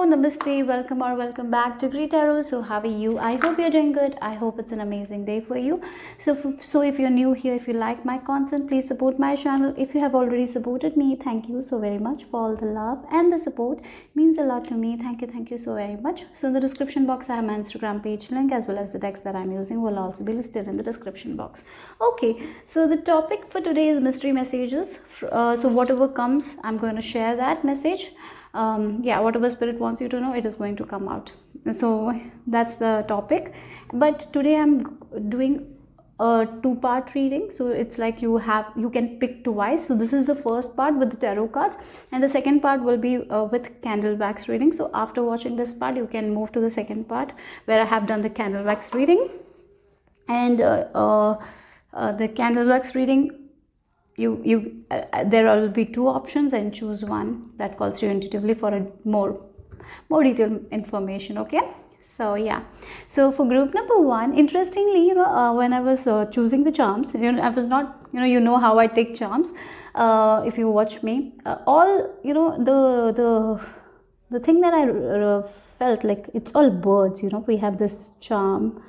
namaste, welcome or welcome back to greetarot. So how are you? I hope you're doing good. I hope it's an amazing day for you. So if you're new here, if you like my content, please support my channel. If you have already supported me, thank you so very much for all the love and the support. It means a lot to me. Thank you so very much. So in the description box, I have my Instagram page link as well as the text that I'm using will also be listed in the description box. Okay, so the topic for today is mystery messages. So whatever comes, I'm going to share that message. Whatever spirit wants you to know, it is going to come out. So that's the topic. But today I'm doing a two-part reading, so it's like you can pick twice. So this is the first part with the tarot cards, and the second part will be with candle wax reading. So after watching this part, you can move to the second part where I have done the candle wax reading. And the candle wax reading, there will be two options and choose one that calls you intuitively for a more detailed information. Okay, so yeah, so for group number one, interestingly, when I was choosing the charms, I was not, how I take charms. If you watch me, all the thing that I felt like, it's all birds. We have this charm,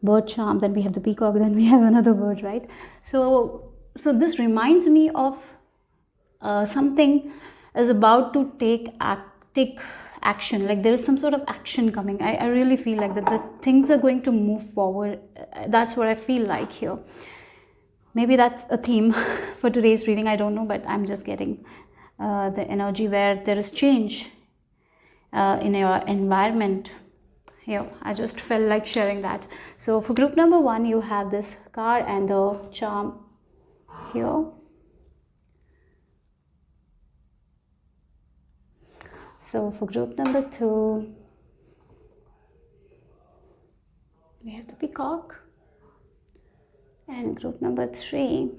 bird charm, then we have the peacock, then we have another bird, right? So this reminds me of something is about to take action, like there is some sort of action coming. I really feel like that the things are going to move forward. That's what I feel like here. Maybe that's a theme for today's reading, I don't know, but I'm just getting the energy where there is change in your environment. Here, I just felt like sharing that. So for group number one, you have this card and the charm here. So for group number two, we have the peacock, and group number three,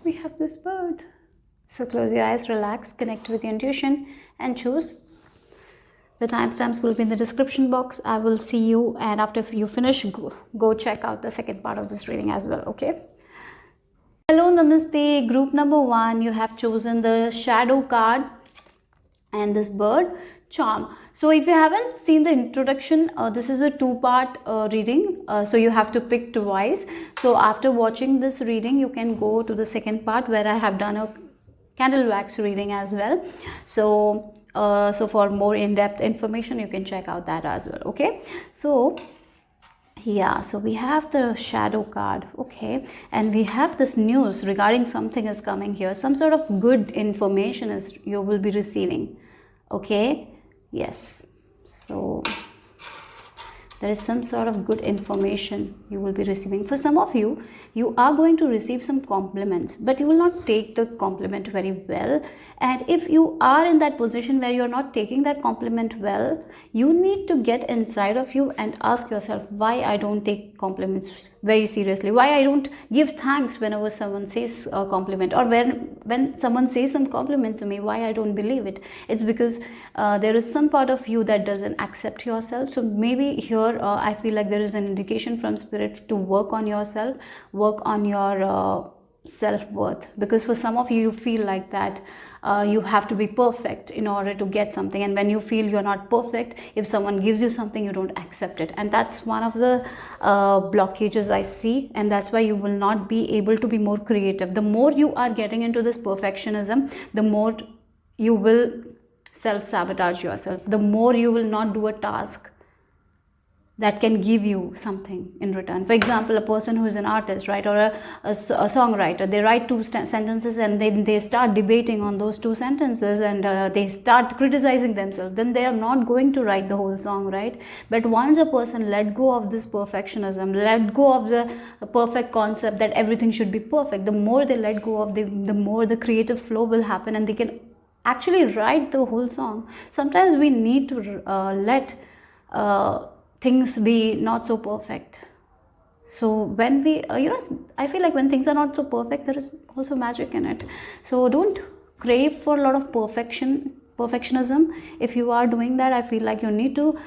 we have this bird. So close your eyes, relax, connect with your intuition and choose. The timestamps will be in the description box. I will see you, and after you finish, go check out the second part of this reading as well. Okay. Hello, namaste. Group number one, you have chosen the shadow card and this bird charm. So if you haven't seen the introduction, this is a two-part reading. So you have to pick twice. So after watching this reading, you can go to the second part where I have done a candle wax reading as well. So for more in-depth information, you can check out that as well. Okay, so yeah, so we have the shadow card. Okay, and we have this news regarding something is coming here. Some sort of good information is you will be receiving. Okay, yes, so there is some sort of good information you will be receiving. For some of you, you are going to receive some compliments, but you will not take the compliment very well. And if you are in that position where you're not taking that compliment well, you need to get inside of you and ask yourself, why I don't take compliments very seriously, why I don't give thanks whenever someone says a compliment, or when someone says some compliment to me, why I don't believe it. It's because there is some part of you that doesn't accept yourself. So maybe here I feel like there is an indication from spirit to work on yourself, work on your self-worth, because for some of you, you feel like that you have to be perfect in order to get something, and when you feel you're not perfect, if someone gives you something, you don't accept it, and that's one of the blockages I see, and that's why you will not be able to be more creative. The more you are getting into this perfectionism, the more you will self-sabotage yourself, the more you will not do a task that can give you something in return. For example, a person who is an artist, right, or a songwriter, they write two sentences and then they start debating on those two sentences, and they start criticizing themselves. Then they are not going to write the whole song, right? But once a person let go of this perfectionism, let go of the perfect concept that everything should be perfect, the more they let go of, the more the creative flow will happen, and they can actually write the whole song. Sometimes we need to let things be not so perfect. So when we I feel like when things are not so perfect, there is also magic in it. So don't crave for a lot of perfectionism. If you are doing that, I feel like you need to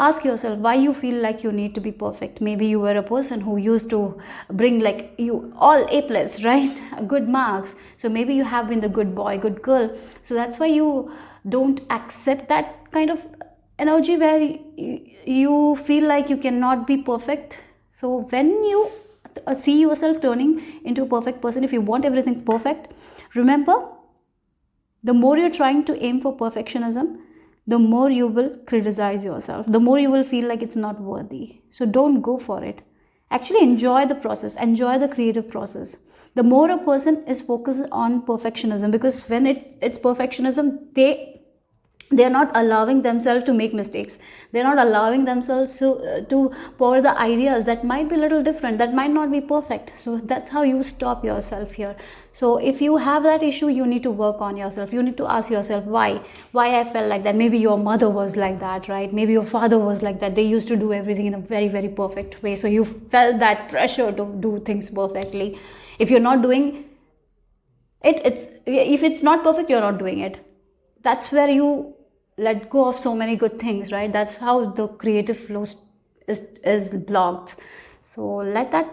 Ask yourself why you feel like you need to be perfect. Maybe you were a person who used to bring like you all A plus, right? Good marks. So maybe you have been the good boy, good girl. So that's why you don't accept that kind of energy where you feel like you cannot be perfect. So when you see yourself turning into a perfect person, if you want everything perfect, remember, the more you're trying to aim for perfectionism, the more you will criticize yourself, the more you will feel like it's not worthy. So don't go for it. Actually enjoy the process, enjoy the creative process. The more a person is focused on perfectionism, because when it's perfectionism, they're not allowing themselves to make mistakes. They're not allowing themselves to pour the ideas that might be a little different, that might not be perfect. So that's how you stop yourself here. So if you have that issue, you need to work on yourself. You need to ask yourself why I felt like that. Maybe your mother was like that, right? Maybe your father was like that. They used to do everything in a very, very perfect way, so you felt that pressure to do things perfectly. If you're not doing it, if it's not perfect, you're not doing it. That's where you let go of so many good things, right? That's how the creative flow is blocked. So let that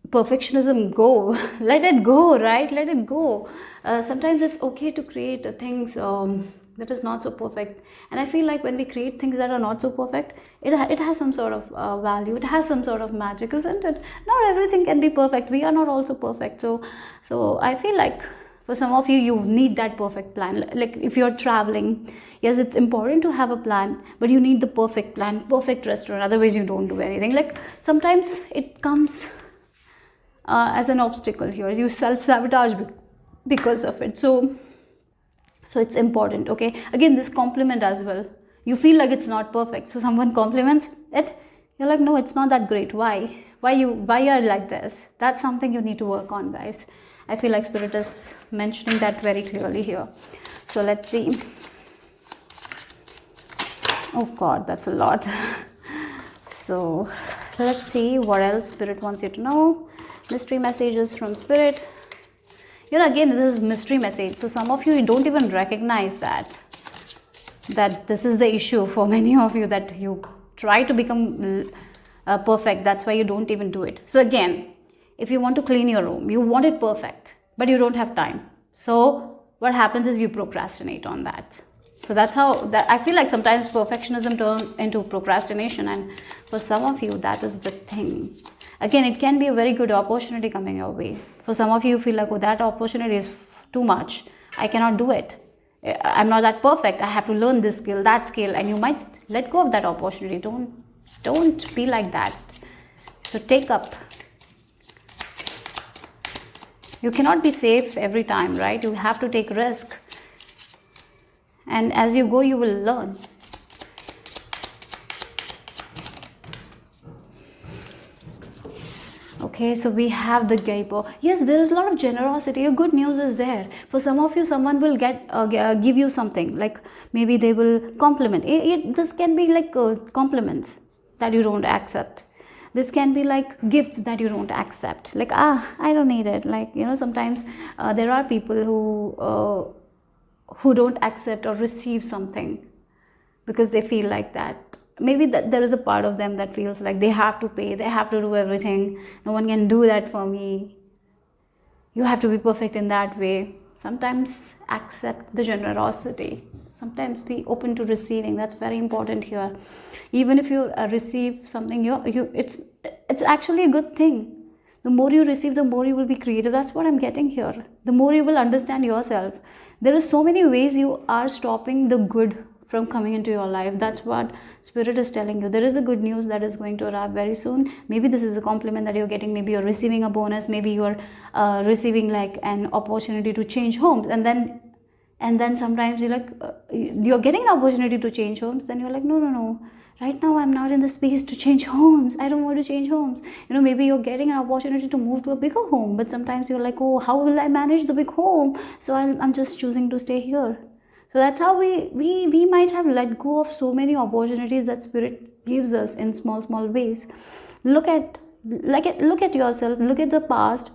perfectionism go. Let it go, right? Let it go. Sometimes it's okay to create things that is not so perfect. And I feel like when we create things that are not so perfect, it has some sort of value, it has some sort of magic, isn't it? Not everything can be perfect. We are not also perfect. So I feel like for some of you, you need that perfect plan. Like if you're traveling, yes, it's important to have a plan, but you need the perfect plan, perfect restaurant. Otherwise, you don't do anything. Like sometimes it comes as an obstacle here. You self-sabotage because of it. So it's important. Okay. Again, this compliment as well. You feel like it's not perfect. So someone compliments it. You're like, no, it's not that great. Why? Why are you like this? That's something you need to work on, guys. I feel like Spirit is mentioning that very clearly here. So let's see. Oh God, that's a lot. So let's see what else Spirit wants you to know. Mystery messages from Spirit. Again, this is mystery message. So some of you don't even recognize that this is the issue for many of you, that you try to become perfect. That's why you don't even do it. So again, if you want to clean your room, you want it perfect, but you don't have time. So what happens is you procrastinate on that. So that's how I feel like sometimes perfectionism turns into procrastination. And for some of you, that is the thing. Again, it can be a very good opportunity coming your way. For some of you, feel like, oh, that opportunity is too much. I cannot do it. I'm not that perfect. I have to learn this skill, that skill. And you might let go of that opportunity. Don't be like that. So take up. You cannot be safe every time, right? You have to take risk. And as you go, you will learn. Okay, so we have the Gaipo. Yes, there is a lot of generosity. Good news is there. For some of you, someone will give you something. Like maybe they will compliment. This can be like compliments that you don't accept. This can be like gifts that you don't accept. Like, I don't need it. Like, sometimes there are people who don't accept or receive something because they feel like that. Maybe that there is a part of them that feels like they have to pay, they have to do everything. No one can do that for me. You have to be perfect in that way. Sometimes accept the generosity. Sometimes be open to receiving. That's very important here. Even if you receive something, it's actually a good thing. The more you receive, the more you will be creative. That's what I'm getting here. The more you will understand yourself. There are so many ways you are stopping the good from coming into your life. That's what Spirit is telling you. There is a good news that is going to arrive very soon. Maybe this is a compliment that you're getting. Maybe you're receiving a bonus. Maybe you're receiving like an opportunity to change homes. And then sometimes you're like, you're getting an opportunity to change homes. Then you're like, no. Right now, I'm not in the space to change homes. I don't want to change homes. Maybe you're getting an opportunity to move to a bigger home. But sometimes you're like, oh, how will I manage the big home? So I'm just choosing to stay here. So that's how we might have let go of so many opportunities that Spirit gives us in small ways. Look at yourself. Look at the past.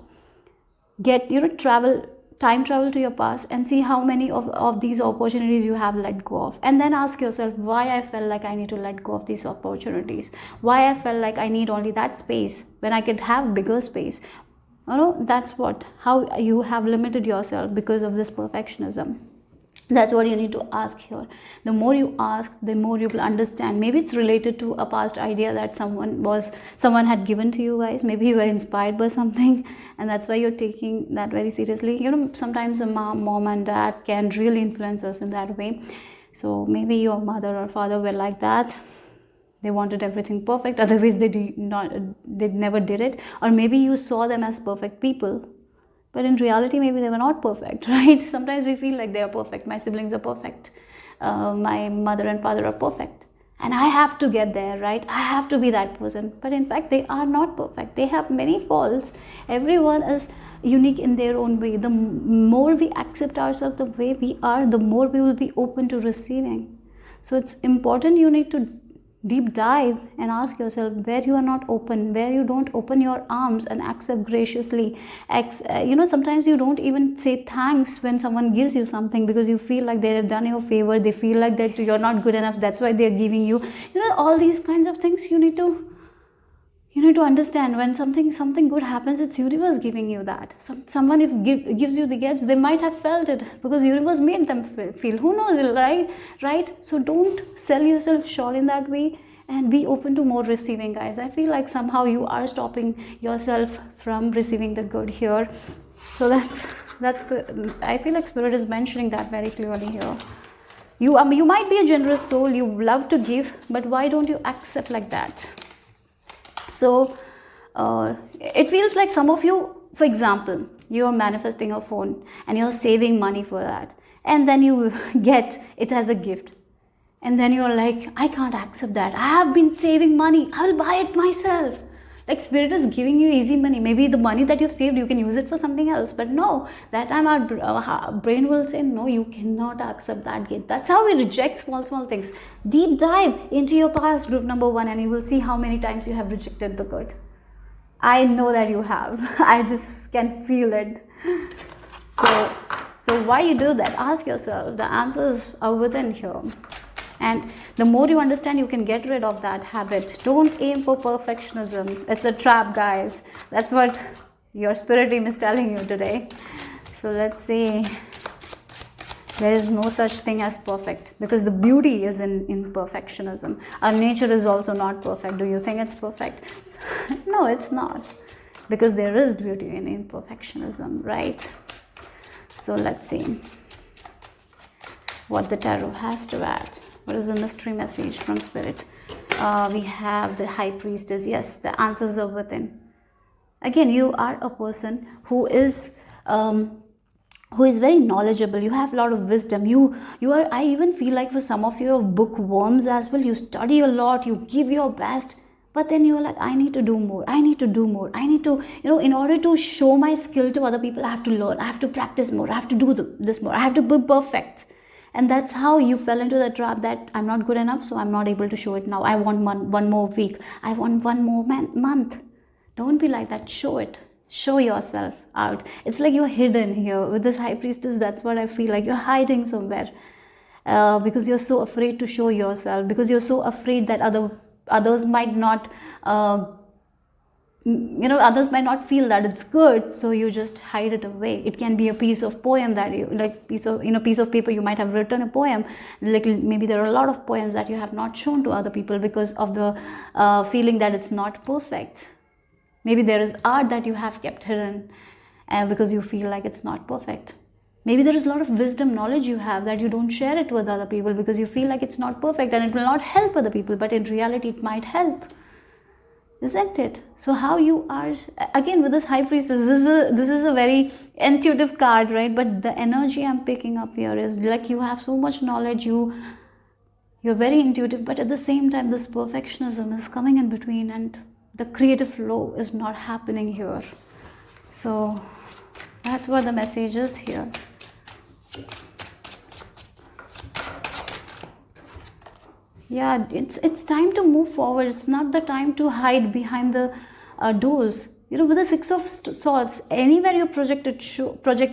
Travel time travel to your past and see how many of these opportunities you have let go of, and then ask yourself why I felt like I need to let go of these opportunities, why I felt like I need only that space when I could have bigger space. That's what, how you have limited yourself because of this perfectionism. That's what you need to ask here. The more you ask, the more you will understand. Maybe it's related to a past idea that someone had given to you guys. Maybe you were inspired by something, and that's why you're taking that very seriously. Sometimes a mom and dad can really influence us in that way. So maybe your mother or father were like that. They wanted everything perfect, otherwise they never did it. Or maybe you saw them as perfect people, but in reality maybe they were not perfect, right? Sometimes we feel like they are perfect. My siblings are perfect, my mother and father are perfect, and I have to get there, right? I have to be that person. But in fact they are not perfect. They have many faults. Everyone is unique in their own way. The more we accept ourselves the way we are, the more we will be open to receiving. So it's important, you need to deep dive and ask yourself where you are not open, where you don't open your arms and accept graciously. Sometimes you don't even say thanks when someone gives you something, because you feel like they have done you a favor. They feel like that you're not good enough, that's why they're giving you. All these kinds of things you need to understand. When something good happens, it's universe giving you that. Someone if gives you the gifts, they might have felt it because universe made them feel. Who knows, right? So don't sell yourself short in that way, and be open to more receiving, guys. I feel like somehow you are stopping yourself from receiving the good here. So that's I feel like spirit is mentioning that very clearly here. You might be a generous soul, you love to give, but why don't you accept like that? So it feels like some of you, for example, you're manifesting a phone and you're saving money for that, and then you get it as a gift, and then you're like, I can't accept that. I have been saving money, I will buy it myself. Like spirit is giving you easy money. Maybe the money that you've saved, you can use it for something else. But no, that time our brain will say, no, you cannot accept that gift. That's how we reject small things. Deep dive into your past, group number 1, and you will see how many times you have rejected the good. I know that you have. I just can feel it. So why you do that? Ask yourself. The answers are within here. And the more you understand, you can get rid of that habit. Don't aim for perfectionism. It's a trap, guys. That's what your spirit team is telling you today. So let's see. There is no such thing as perfect, because the beauty is in perfectionism. Our nature is also not perfect. Do you think it's perfect? No, it's not. Because there is beauty in imperfectionism, right? So let's see what the tarot has to add. What is the mystery message from spirit? We have the high priestess. Yes, the answers are within. Again, you are a person who is very knowledgeable. You have a lot of wisdom. You are, I even feel like for some of you are bookworms as well. You study a lot, you give your best, but then you're like, I need to do more. I need to do more. I need to, in order to show my skill to other people, I have to learn. I have to practice more. I have to do this more. I have to be perfect. And that's how you fell into the trap that I'm not good enough, so I'm not able to show it now. I want one more week. I want one more month. Don't be like that. Show it. Show yourself out. It's like you're hidden here with this high priestess. That's what I feel like. You're hiding somewhere because you're so afraid to show yourself, because you're so afraid that others might not others might not feel that it's good, so you just hide it away. It can be a piece of poem that you like, piece of paper. You might have written a poem. Like maybe there are a lot of poems that you have not shown to other people because of the feeling that it's not perfect. Maybe there is art that you have kept hidden because you feel like it's not perfect. Maybe there is a lot of wisdom, knowledge you have that you don't share it with other people because you feel like it's not perfect and it will not help other people, but in reality it might help. Isn't it? So how you are, again with this high priestess, this is a very intuitive card, right? But the energy I'm picking up here is like you have so much knowledge, you're very intuitive, but at the same time this perfectionism is coming in between and the creative flow is not happening here. So that's what the message is here. Yeah, it's time to move forward. It's not the time to hide behind the doors. You know, with the Six of Swords, anywhere your project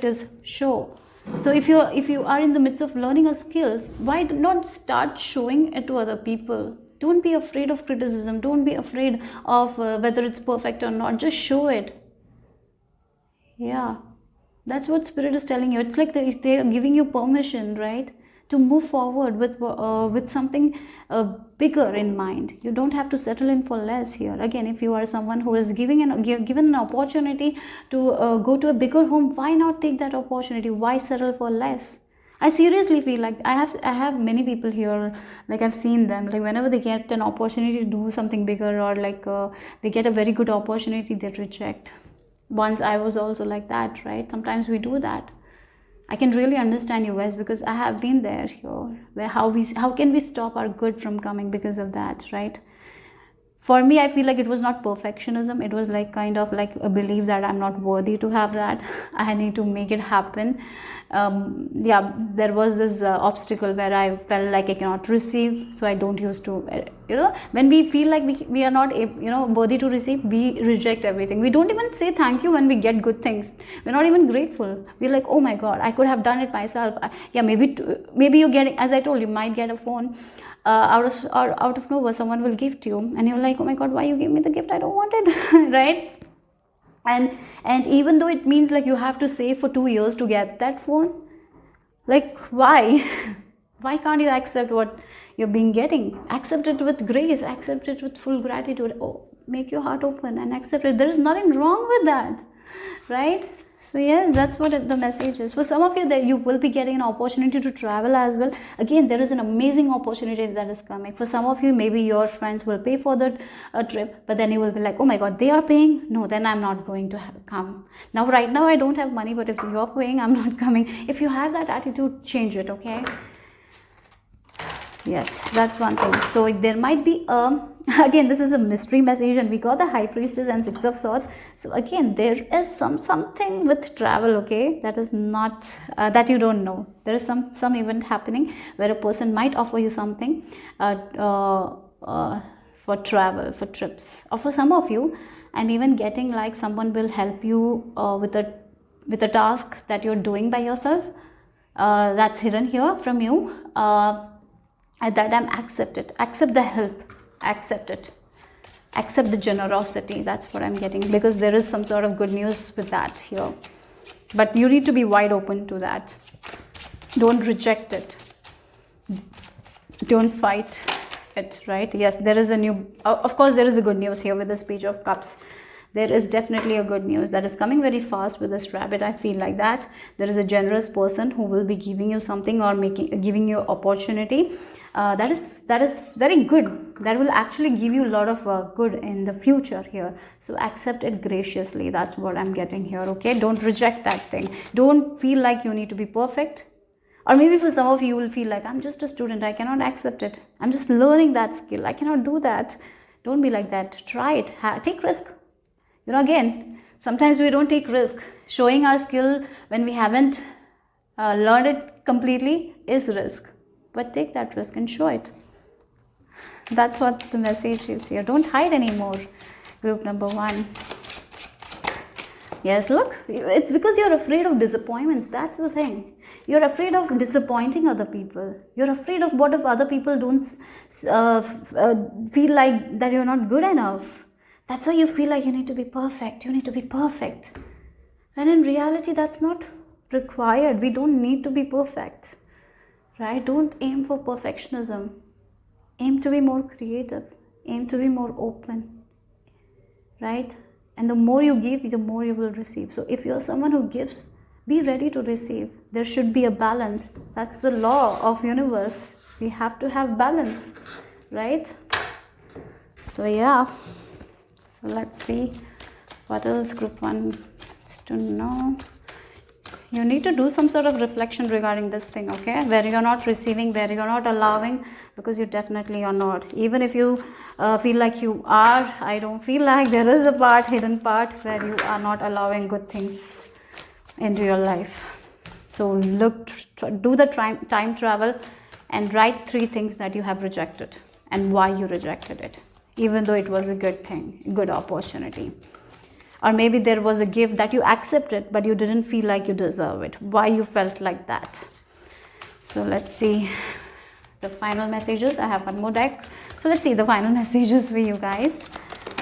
is, show. So if you are in the midst of learning a skills, why not start showing it to other people? Don't be afraid of criticism. Don't be afraid of whether it's perfect or not. Just show it. Yeah, that's what Spirit is telling you. It's like they are giving you permission, right, to move forward with something bigger in mind. You don't have to settle in for less here. Again, if you are someone who is given an opportunity to go to a bigger home, why not take that opportunity? Why settle for less? I seriously feel like I have many people here, like I've seen them, like whenever they get an opportunity to do something bigger, or like they get a very good opportunity, they reject. Once I was also like that, right? Sometimes we do that. I can really understand you guys, because I have been there here, where how can we stop our good from coming because of that, right? For me, I feel like it was not perfectionism. It was like kind of like a belief that I'm not worthy to have that. I need to make it happen. Yeah, there was this obstacle where I felt like I cannot receive, so I don't used to, when we feel like we are not, worthy to receive, we reject everything. We don't even say thank you when we get good things. We're not even grateful. We're like, oh my God, I could have done it myself. Yeah, maybe you get, as I told you, might get a phone. Out of nowhere, someone will gift you, and you're like, oh my God, why you gave me the gift? I don't want it. Right? And even though it means like you have to save for 2 years to get that phone, like why? Why can't you accept what you're being getting? Accept it with grace, accept it with full gratitude. Oh, make your heart open and accept it. There is nothing wrong with that, right? So yes, that's what the message is. For some of you, that you will be getting an opportunity to travel as well. Again, there is an amazing opportunity that is coming. For some of you, maybe your friends will pay for the trip, but then you will be like, oh my God, they are paying? No, then I'm not going to come. Now, right now, I don't have money, but if you're paying, I'm not coming. If you have that attitude, change it, okay? Yes, that's one thing. So there might be again, this is a mystery message, and we got the High Priestess and Six of Swords. So again, there is something with travel, okay, that is not that you don't know. There is some event happening where a person might offer you something for travel, for trips, or for some of you, I'm even getting like someone will help you with a task that you're doing by yourself. That's hidden here from you. At that time, accept it. Accept the help. Accept it. Accept the generosity. That's what I'm getting, because there is some sort of good news with that here. But you need to be wide open to that. Don't reject it. Don't fight it, right? Yes, there is of course, there is a good news here with this Page of Cups. There is definitely a good news that is coming very fast with this rabbit. I feel like that. There is a generous person who will be giving you something, or giving you opportunity. That is very good. That will actually give you a lot of good in the future here. So accept it graciously. That's what I'm getting here, okay? Don't reject that thing. Don't feel like you need to be perfect. Or maybe for some of you will feel like, I'm just a student, I cannot accept it. I'm just learning that skill. I cannot do that. Don't be like that. Try it. Take risk. Again, sometimes we don't take risk. Showing our skill when we haven't learned it completely is risk. But take that risk and show it. That's what the message is here. Don't hide anymore. Group number 1. Yes, look, it's because you're afraid of disappointments. That's the thing. You're afraid of disappointing other people. You're afraid of what if other people don't feel like that you're not good enough. That's why you feel like you need to be perfect. You need to be perfect. And in reality, that's not required. We don't need to be perfect. Right? Don't aim for perfectionism. Aim to be more creative. Aim to be more open. Right? And the more you give, the more you will receive. So if you're someone who gives, be ready to receive. There should be a balance. That's the law of universe. We have to have balance. Right? So yeah. So let's see what else group 1 needs to know. You need to do some sort of reflection regarding this thing, okay? Where you're not receiving, where you're not allowing, because you definitely are not. Even if you feel like you are, I don't feel like there is a hidden part where you are not allowing good things into your life. So do the time travel and write 3 things that you have rejected and why you rejected it, even though it was a good thing, good opportunity. Or maybe there was a gift that you accepted but you didn't feel like you deserve it. Why you felt like that? So let's see the final messages. I have one more deck, so let's see the final messages for you guys.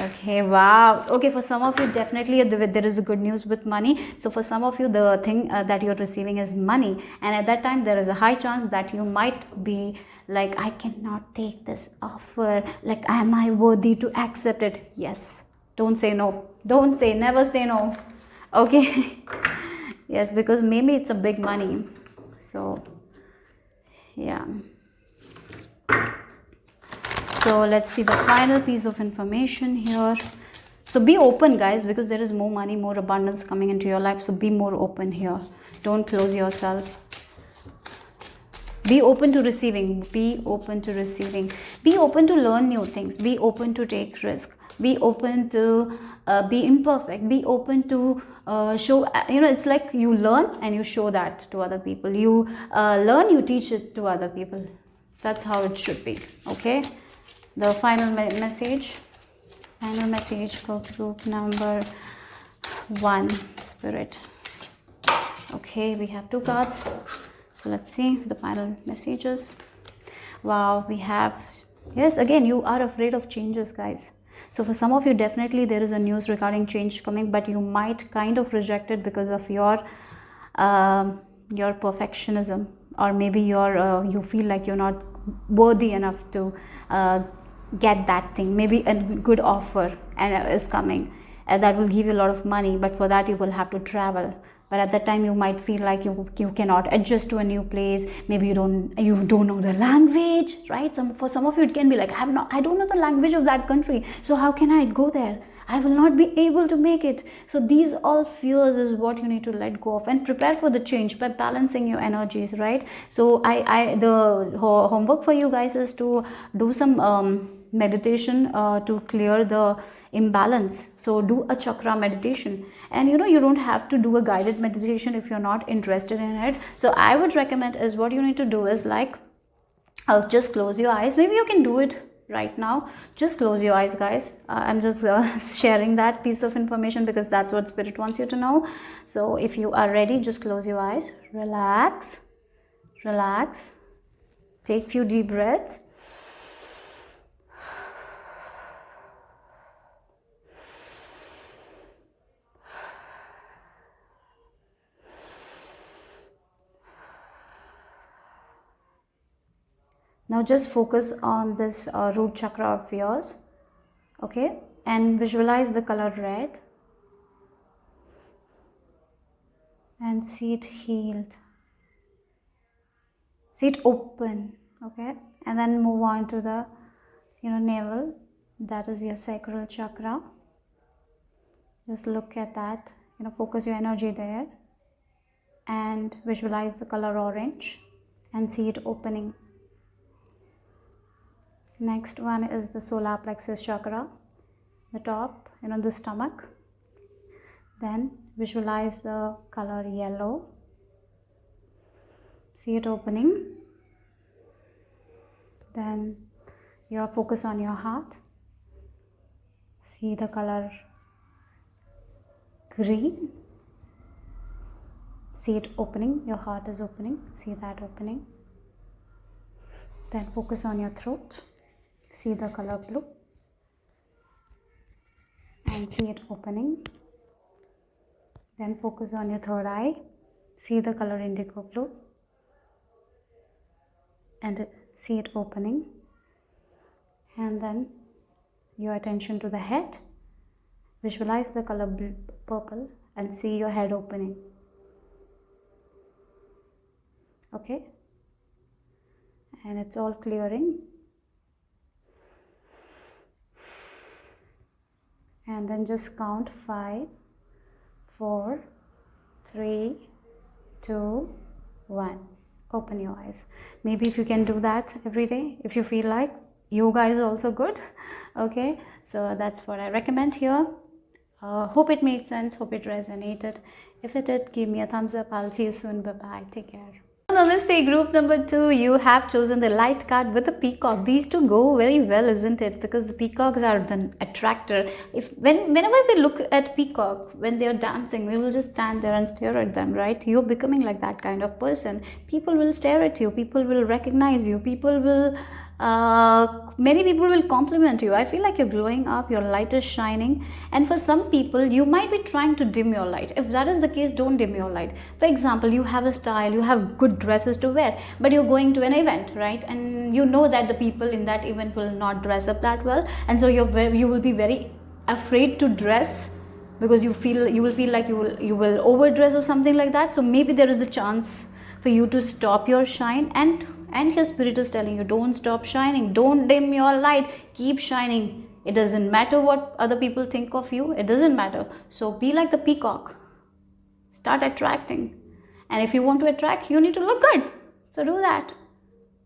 Okay, wow. Okay, for some of you, definitely there is a good news with money. So for some of you, the thing that you're receiving is money, and at that time there is a high chance that you might be like, I cannot take this offer, like, am I worthy to accept it? Yes, don't say no, don't say, never say no. Okay. Yes, because maybe it's a big money. So yeah, so let's see the final piece of information here. So be open, guys, because there is more money, more abundance coming into your life. So be more open here. Don't close yourself. Be open to receiving. Be open to receiving. Be open to learn new things. Be open to take risk. Be open to be imperfect. Be open to show, it's like you learn and you show that to other people. You learn, you teach it to other people. That's how it should be. Okay. The final message for group number 1, Spirit. Okay, we have 2 cards. So let's see the final messages. Wow, we have, yes, again, you are afraid of changes, guys. So for some of you, definitely there is a news regarding change coming, but you might kind of reject it because of your perfectionism, or maybe you feel like you're not worthy enough to get that thing. Maybe a good offer is coming, and that will give you a lot of money, but for that you will have to travel. But at that time you might feel like you cannot adjust to a new place. Maybe you don't know the language, right? For some of you it can be like, I don't know the language of that country, so how can I go there? I will not be able to make it. So these all fears is what you need to let go of and prepare for the change by balancing your energies, right? So the homework for you guys is to do some meditation to clear the imbalance. So do a chakra meditation, and you don't have to do a guided meditation if you're not interested in it. So I would recommend is, what you need to do is like, I'll just close your eyes. Maybe you can do it right now. Just close your eyes, guys. I'm just sharing that piece of information because that's what Spirit wants you to know. So if you are ready, just close your eyes, relax, take few deep breaths. Now just focus on this root chakra of yours, okay? And visualize the color red and see it healed. See it open, okay? And then move on to the, navel. That is your sacral chakra. Just look at that, focus your energy there and visualize the color orange and see it opening. Next one is the solar plexus chakra, the top, the stomach. Then visualize the color yellow. See it opening. Then your focus on your heart. See the color green. See it opening. Your heart is opening. See that opening. Then focus on your throat. See the color blue and see it opening. Then focus on your third eye. See the color indigo blue and see it opening. And then your attention to the head. Visualize the color purple and see your head opening. Okay? And it's all clearing. And then just count 5, 4, 3, 2, 1. Open your eyes. Maybe if you can do that every day, if you feel like, yoga is also good. Okay, so that's what I recommend here. Hope it made sense. Hope it resonated. If it did, give me a thumbs up. I'll see you soon. Bye bye. Take care. Namaste, group number 2. You have chosen the light card with the peacock. These two go very well, isn't it? Because the peacocks are the attractor. Whenever we look at peacock when they are dancing, we will just stand there and stare at them, right? You're becoming like that kind of person. People will stare at you. People will recognize you. People will many people will compliment you. I feel like you're glowing up, your light is shining. And for some people, you might be trying to dim your light. If that is the case, don't dim your light. For example, you have a style, you have good dresses to wear, but you're going to an event, right? And you know that the people in that event will not dress up that well, and so you will be very afraid to dress, because you will feel like you will overdress or something like that. So maybe there is a chance for you to stop your shine, and your spirit is telling you, don't stop shining, don't dim your light, keep shining. It doesn't matter what other people think of you, it doesn't matter. So be like the peacock, start attracting. And if you want to attract, you need to look good, so do that.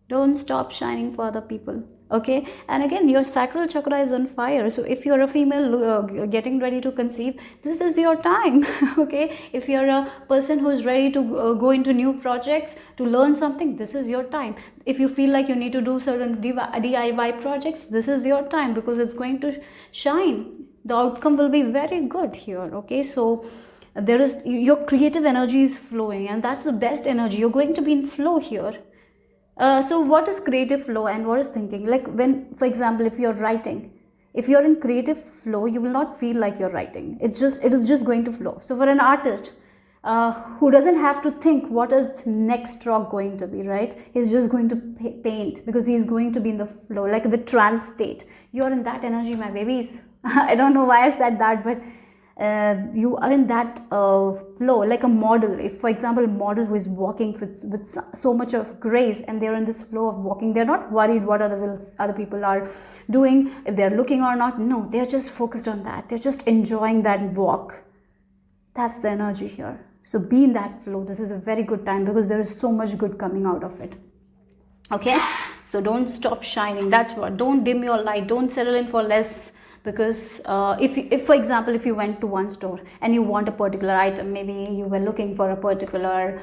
Don't stop shining for other people, okay? And again, your sacral chakra is on fire. So if you're a female getting ready to conceive, this is your time, okay? If you're a person who is ready to go into new projects, to learn something, this is your time. If you feel like you need to do certain DIY projects, this is your time, because it's going to shine. The outcome will be very good here, okay? So there is, your creative energy is flowing, and that's the best energy. You're going to be in flow here. So what is creative flow and what is thinking? Like when, for example, if you're writing, if you're in creative flow, you will not feel like you're writing. It is just going to flow. So for an artist who doesn't have to think what is next stroke going to be, right? He's just going to paint, because he's going to be in the flow, like the trance state. You're in that energy, my babies. I don't know why I said that, but you are in that flow, like a model. If, for example, a model who is walking with so much of grace, and they're in this flow of walking, they're not worried what other people are doing, if they're looking or not. No, they're just focused on that. They're just enjoying that walk. That's the energy here. So be in that flow. This is a very good time, because there is so much good coming out of it, okay? So don't stop shining. That's what. Don't dim your light. Don't settle in for less. Because if for example, if you went to one store and you want a particular item, maybe you were looking for a particular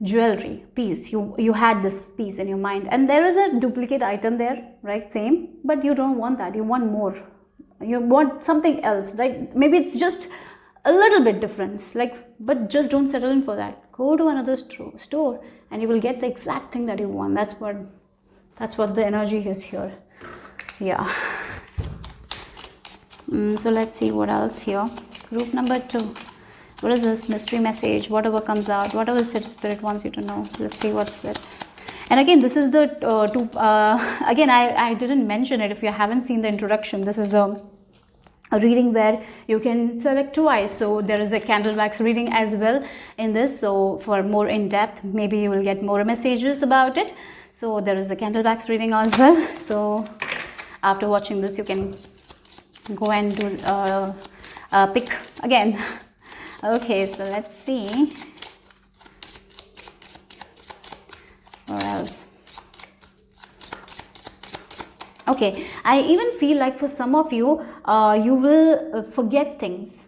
jewelry piece, you had this piece in your mind, and there is a duplicate item there, right? Same, but you don't want that. You want more. You want something else, right? Maybe it's just a little bit difference, but just don't settle in for that. Go to another store and you will get the exact thing that you want. That's what the energy is here. Yeah. So let's see what else here. Group number 2. What is this mystery message? Whatever comes out, whatever spirit wants you to know. Let's see what's it. And again, this is the again, I didn't mention it. If you haven't seen the introduction, this is a reading where you can select twice. So there is a candle wax reading as well in this. So for more in depth, maybe you will get more messages about it. So there is a candle wax reading as well. So after watching this, you can go and do pick again. Okay, so let's see what else. Okay, I even feel like for some of you, you will forget things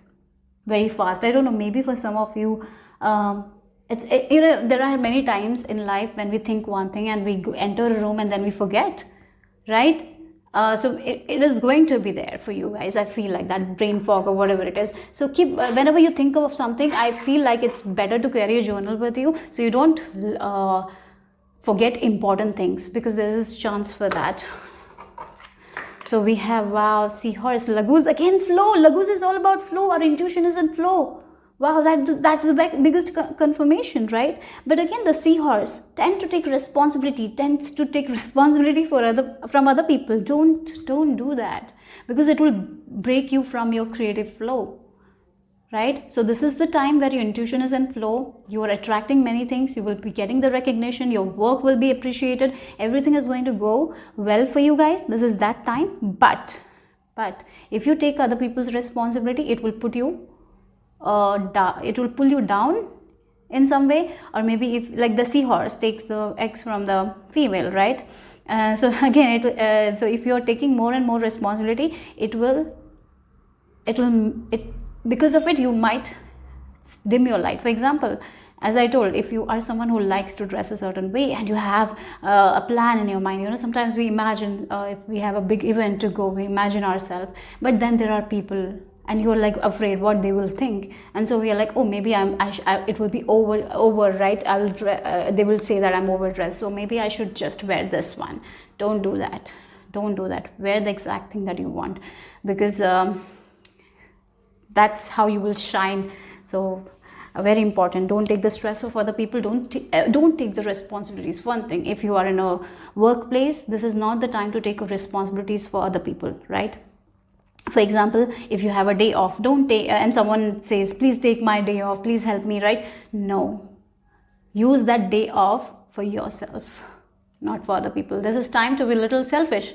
very fast. I don't know, maybe for some of you, there are many times in life when we think one thing and we enter a room and then we forget, right? So it is going to be there for you guys. I feel like that brain fog or whatever it is. So keep, whenever you think of something, I feel like it's better to carry a journal with you, so you don't forget important things, because there is chance for that. So we have, wow, seahorse, lagoose, again flow. Lagoose is all about flow. Our intuition is in flow. Wow, that's the biggest confirmation, right? But again, the seahorse tends to take responsibility from other people. Don't do that, because it will break you from your creative flow, right? So this is the time where your intuition is in flow. You are attracting many things. You will be getting the recognition. Your work will be appreciated. Everything is going to go well for you guys. This is that time. But if you take other people's responsibility, it will put you it will pull you down in some way. Or maybe if, like, the seahorse takes the eggs from the female, right? So again, so if you're taking more and more responsibility, because of it, you might dim your light. For example, As I told, if you are someone who likes to dress a certain way and you have a plan in your mind, sometimes we imagine, if we have a big event to go, we imagine ourselves, but then there are people and you're like afraid what they will think, and so we are like, oh, maybe it will be over, right? They will say that I'm overdressed, so maybe I should just wear this one. Don't do that. Wear the exact thing that you want, because that's how you will shine. So very important, don't take the stress of other people, don't take the responsibilities. One thing, if you are in a workplace, this is not the time to take responsibilities for other people, right? For example, if you have a day off, don't take, and someone says, please take my day off, please help me, right? No, use that day off for yourself, not for other people. This is time to be a little selfish.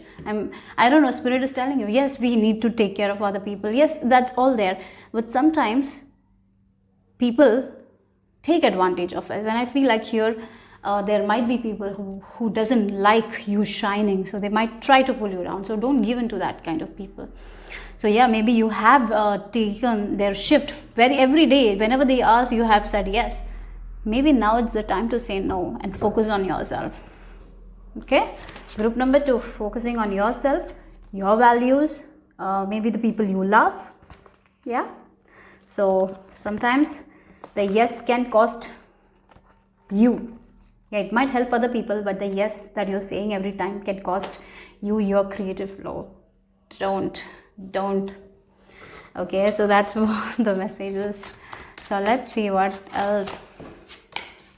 I don't know, spirit is telling you, yes, we need to take care of other people, yes, that's all there, but sometimes people take advantage of us, and I feel like here there might be people who doesn't like you shining, so they might try to pull you down. So don't give in to that kind of people. So yeah, maybe you have taken their shift every day. Whenever they ask, you have said yes. Maybe now it's the time to say no and focus on yourself. Okay, group number 2, focusing on yourself, your values, maybe the people you love. Yeah, so sometimes the yes can cost you. Yeah, it might help other people, but the yes that you're saying every time can cost you your creative flow. Don't. Okay, so that's one of the messages. So let's see what else.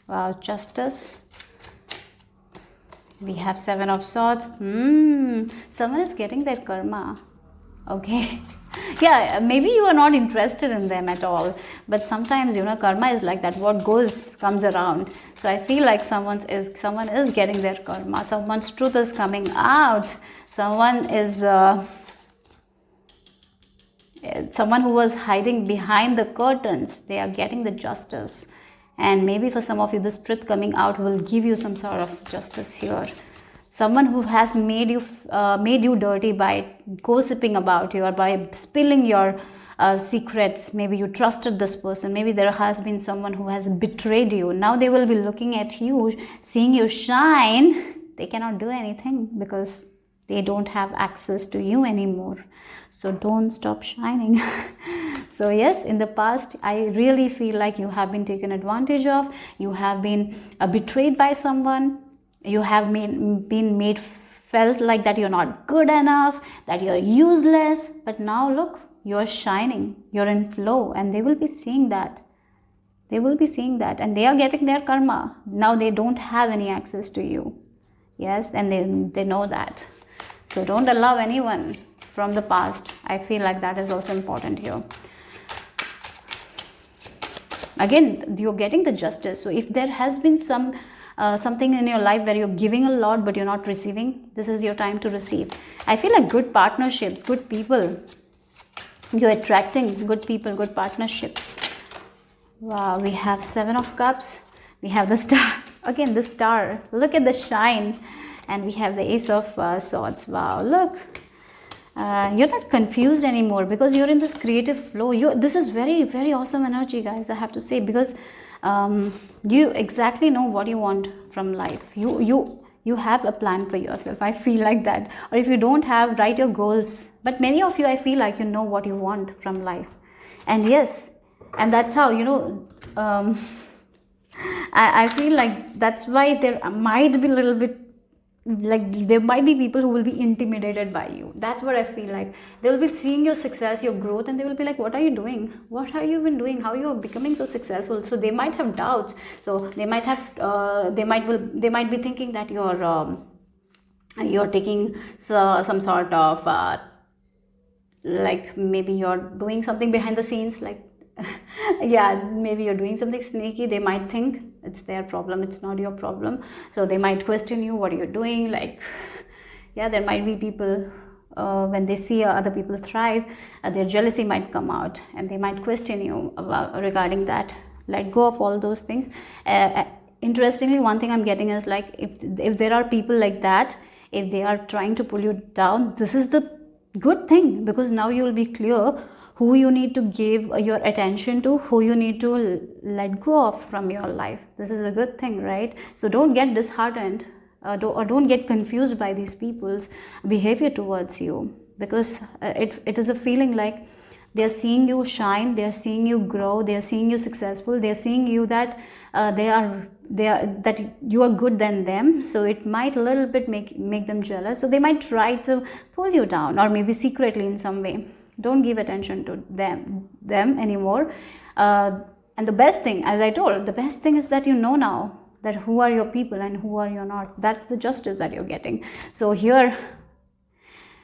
Wow, justice. We have 7 of Swords. Someone is getting their karma. Okay. Yeah, maybe you are not interested in them at all, but sometimes karma is like that. What goes comes around. So I feel like someone is getting their karma. Someone's truth is coming out. Someone is someone who was hiding behind the curtains. They are getting the justice, and maybe for some of you, this truth coming out will give you some sort of justice here. Someone who has made you dirty by gossiping about you or by spilling your secrets. Maybe you trusted this person. Maybe there has been someone who has betrayed you. Now they will be looking at you, seeing you shine. They cannot do anything because they don't have access to you anymore. So don't stop shining. So yes, in the past, I really feel like you have been taken advantage of. You have been betrayed by someone. You have been felt like that you're not good enough, that you're useless. But now look, you're shining, you're in flow, and they will be seeing that. And they are getting their karma. Now they don't have any access to you. Yes, and they know that. So don't allow anyone from the past. I feel like that is also important here. Again, you're getting the justice. So if there has been something in your life where you're giving a lot but you're not receiving, this is your time to receive. I feel like good partnerships, good people. You're attracting good people, good partnerships. Wow, we have 7 of Cups. We have the star. Again, the star. Look at the shine. And we have the Ace of Swords. Wow, look. You're not confused anymore because you're in this creative flow. This is very, very awesome energy, guys, I have to say, because you exactly know what you want from life. You have a plan for yourself. I feel like that. Or if you don't have, write your goals. But many of you, I feel like you know what you want from life. And yes, and that's how, I feel like that's why there might be a little bit, like there might be people who will be intimidated by you. That's what I feel like. They will be seeing your success, your growth, and they will be like, what are you doing? What have you been doing? How you are becoming so successful? So they might have doubts. So they might have, they might be thinking that you're taking some sort of, like maybe you're doing something behind the scenes, like yeah, maybe you're doing something sneaky. They might think it's their problem, it's not your problem. So they might question you, what you're doing. Like, yeah, there might be people when they see other people thrive, their jealousy might come out and they might question you regarding that. Let go of all those things. Interestingly, one thing I'm getting is like, if there are people like that, if they are trying to pull you down, this is the good thing, because now you will be clear who you need to give your attention to, who you need to let go of from your life. This is a good thing, right? So don't get disheartened, or don't get confused by these people's behavior towards you, because it is a feeling like they are seeing you shine, they are seeing you grow, they are seeing you successful, they are seeing you that that you are good than them. So it might a little bit make them jealous, so they might try to pull you down, or maybe secretly in some way. Don't give attention to them anymore. And the best thing, as I told, the best thing is that you know now that who are your people and who are you not. That's the justice that you're getting. So here,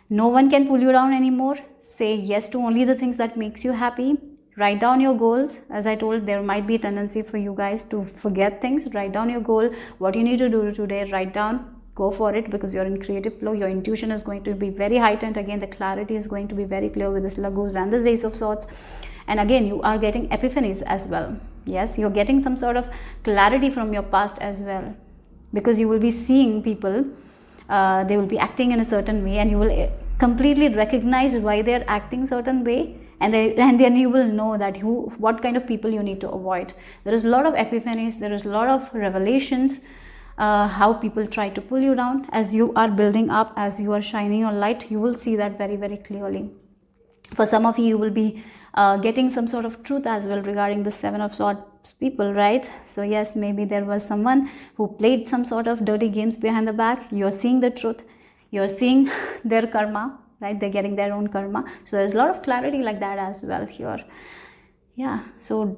no one can pull you down anymore. Say yes to only the things that makes you happy. Write down your goals. As I told, there might be a tendency for you guys to forget things. Write down your goal, what you need to do today. Write down, go for it, because you're in creative flow. Your intuition is going to be very heightened. Again, the clarity is going to be very clear with this Lagus and the Ace of Swords. And again, you are getting epiphanies as well. Yes, you're getting some sort of clarity from your past as well, because you will be seeing people, they will be acting in a certain way, and you will completely recognize why they are acting certain way, and then you will know that what kind of people you need to avoid. There is a lot of epiphanies, there is a lot of revelations, how people try to pull you down. As you are building up, as you are shining your light, you will see that very, very clearly. For some of you, you will be getting some sort of truth as well regarding the Seven of Swords people, right? So yes, maybe there was someone who played some sort of dirty games behind the back. You're seeing the truth, you're seeing their karma, right? They're getting their own karma. So there's a lot of clarity like that as well here. Yeah, so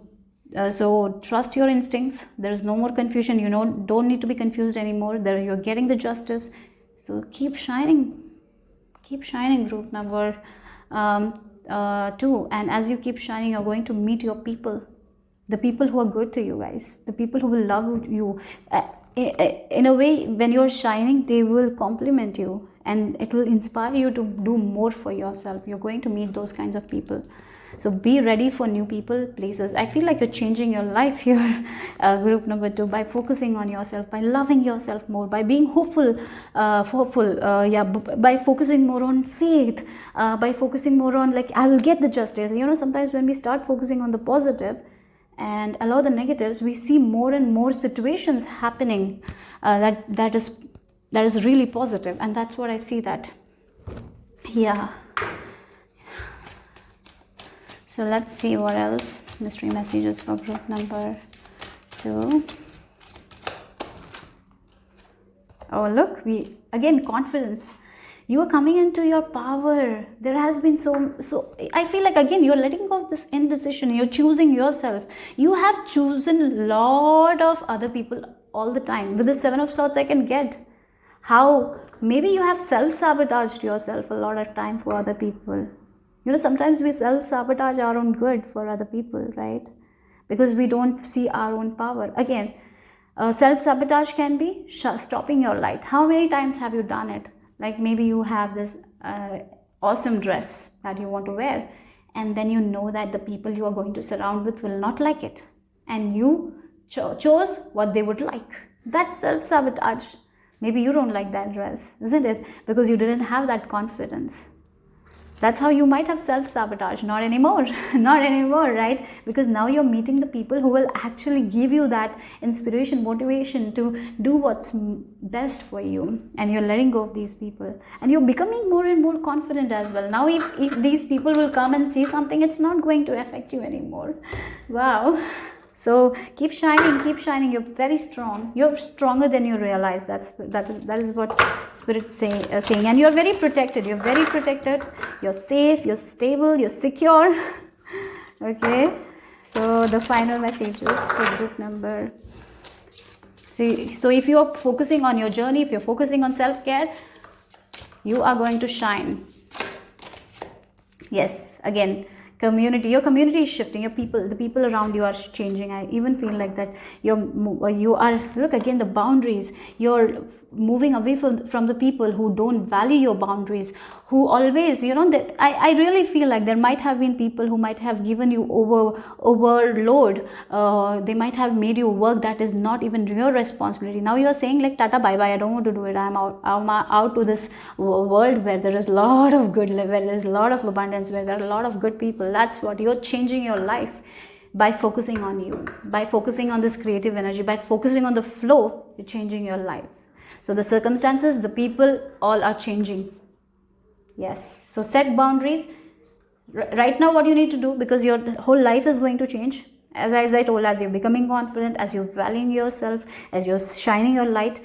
trust your instincts. There is no more confusion. You know, don't need to be confused anymore. There, you're getting the justice. So keep shining, group number 2. And as you keep shining, you're going to meet your people, the people who are good to you guys, the people who will love you. In a way, when you're shining, they will compliment you, and it will inspire you to do more for yourself. You're going to meet those kinds of people. So be ready for new people, places. I feel like you're changing your life here, group number 2, by focusing on yourself, by loving yourself more, by being hopeful, by focusing more on faith, by focusing more on, like, I will get the justice. You know, sometimes when we start focusing on the positive and allow the negatives, we see more and more situations happening that is really positive, and that's what I see that. Yeah. So let's see what else mystery messages for group number 2. Oh, look, again, confidence. You are coming into your power. There has been so I feel like, again, you're letting go of this indecision. You're choosing yourself. You have chosen a lot of other people all the time. With the Seven of Swords, I can get how maybe you have self-sabotaged yourself a lot of time for other people. You know, sometimes we self-sabotage our own good for other people, right? Because we don't see our own power. Again, self-sabotage can be stopping your light. How many times have you done it? Like, maybe you have this awesome dress that you want to wear, and then you know that the people you are going to surround with will not like it, and you chose what they would like. That's self-sabotage. Maybe you don't like that dress, isn't it? Because you didn't have that confidence. That's how you might have self-sabotage. Not anymore. Not anymore, right? Because now you're meeting the people who will actually give you that inspiration, motivation to do what's best for you. And you're letting go of these people. And you're becoming more and more confident as well. Now, if these people will come and see something, it's not going to affect you anymore. Wow. So keep shining, keep shining. You're very strong. You're stronger than you realize. That is what Spirit's saying. And you're very protected. You're very protected. You're safe. You're stable. You're secure. Okay. So the final messages for group number. So if you're focusing on your journey, if you're focusing on self-care, you are going to shine. Yes. Again, community, your community is shifting. The people around you are changing. I even feel like that you are, look, again, the boundaries. You're moving away from the people who don't value your boundaries, who always, that I really feel like there might have been people who might have given you overload. They might have made you work that is not even your responsibility. Now you're saying like, tata, bye bye, I don't want to do it. I'm out to this world where there is a lot of good, where there's a lot of abundance, where there are a lot of good people. That's what you're changing your life. By focusing on you, by focusing on this creative energy, by focusing on the flow, you're changing your life. So the circumstances, the people, all are changing. Yes. So set boundaries. Right now, what you need to do, because your whole life is going to change. As I told, as you're becoming confident, as you're valuing yourself, as you're shining your light,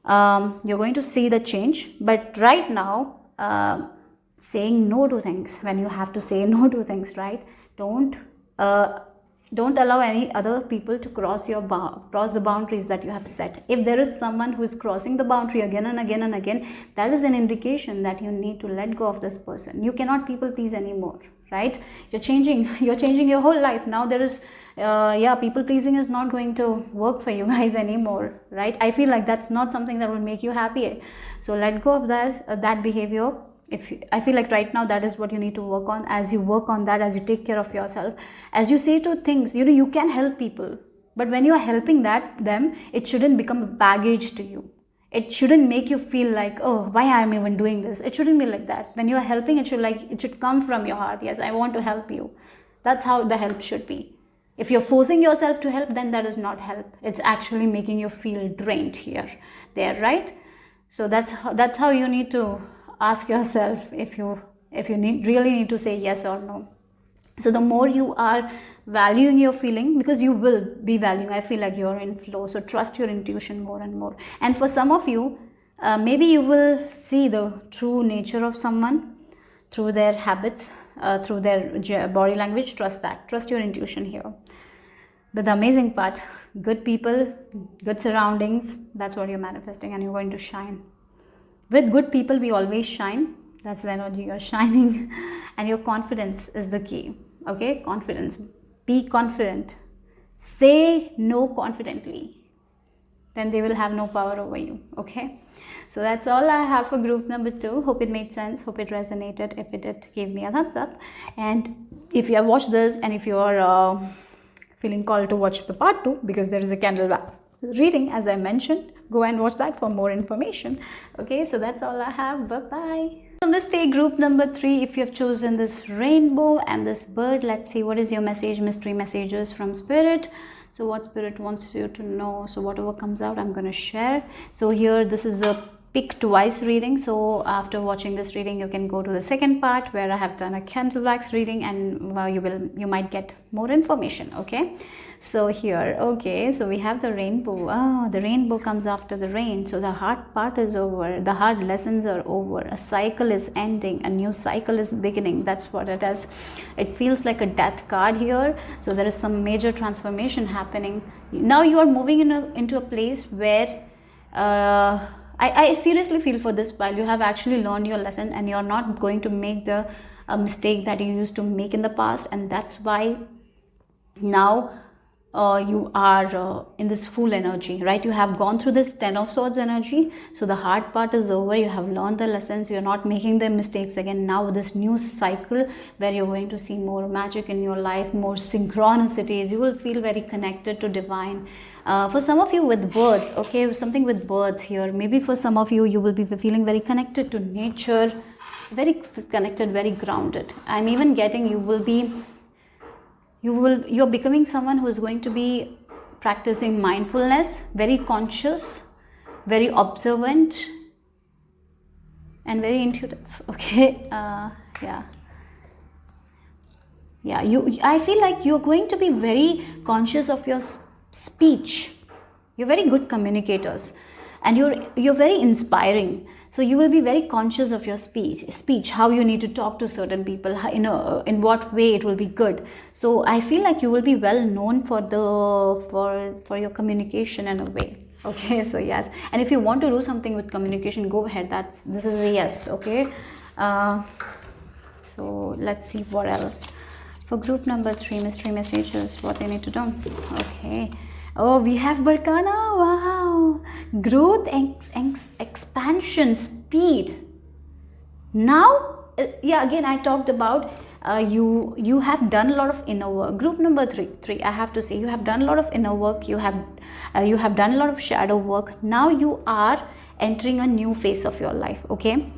you're going to see the change. But right now, saying no to things, when you have to say no to things, right? Don't allow any other people to cross the boundaries that you have set. If there is someone who is crossing the boundary again and again and again, that is an indication that you need to let go of this person. You cannot people please anymore, right? You're changing your whole life. Now there is people pleasing is not going to work for you guys anymore, right? I feel like that's not something that will make you happy. So let go of that behavior. I feel like right now that is what you need to work on. As you work on that, as you take care of yourself, as you say to things, you can help people, but when you are helping them, it shouldn't become a baggage to you. It shouldn't make you feel like, oh, why I'm even doing this. It shouldn't be like that. When you are helping, it should come from your heart. Yes, I want to help you. That's how the help should be. If you're forcing yourself to help, then that is not help. It's actually making you feel drained there, right? So that's how you need to ask yourself if you really need to say yes or no. So the more you are valuing your feeling, because you will be valuing, I feel like you're in flow. So trust your intuition more and more. And for some of you, maybe you will see the true nature of someone through their habits, through their body language. Trust that. Trust your intuition here. But the amazing part, good people, good surroundings, that's what you're manifesting, and you're going to shine. With good people, we always shine. That's the energy you're shining. And your confidence is the key. Okay? Confidence. Be confident. Say no confidently. Then they will have no power over you. Okay? So that's all I have for group number 2. Hope it made sense. Hope it resonated. If it did, give me a thumbs up. And if you have watched this and if you are feeling called to watch the part 2, because there is a candle reading, as I mentioned, go and watch that for more information. Okay, so that's all I have. Bye-bye. Namaste, group number 3. If you have chosen this rainbow and this bird, let's see what is your message, mystery messages from Spirit. So what Spirit wants you to know. So whatever comes out, I'm going to share. So here, this is a pick twice reading. So after watching this reading, you can go to the second part where I have done a candle wax reading, and you might get more information. Okay, so here, okay, so we have the rainbow. Oh, the rainbow comes after the rain. So the hard part is over. The hard lessons are over. A cycle is ending. A new cycle is beginning. That's what it is. It feels like a death card here. So there is some major transformation happening. Now you are moving into a place where I seriously feel for this pile, you have actually learned your lesson, and you're not going to make the mistake that you used to make in the past. And that's why now you are in this full energy, right? You have gone through this 10 of Swords energy. So the hard part is over. You have learned the lessons. You're not making the mistakes again. Now this new cycle where you're going to see more magic in your life, more synchronicities. You will feel very connected to divine. For some of you with birds, okay, something with birds here. Maybe for some of you, you will be feeling very connected to nature, very connected, very grounded. I'm even getting you're becoming someone who is going to be practicing mindfulness, very conscious, very observant, and very intuitive. Okay, I feel like you're going to be very conscious of your speech. You're very good communicators, and you're very inspiring. So you will be very conscious of your speech, how you need to talk to certain people, in what way it will be good. So I feel like you will be well known for your communication in a way. Okay, so yes. And if you want to do something with communication, go ahead. This is a yes. Okay. So let's see what else. For group number 3, mystery messages, what they need to do. Okay. Oh, we have Barkana. Wow. Growth, expansion, speed. Now, yeah, again, I talked about you have done a lot of inner work. Group number three, I have to say, you have done a lot of inner work. You have done a lot of shadow work. Now you are entering a new phase of your life. Okay,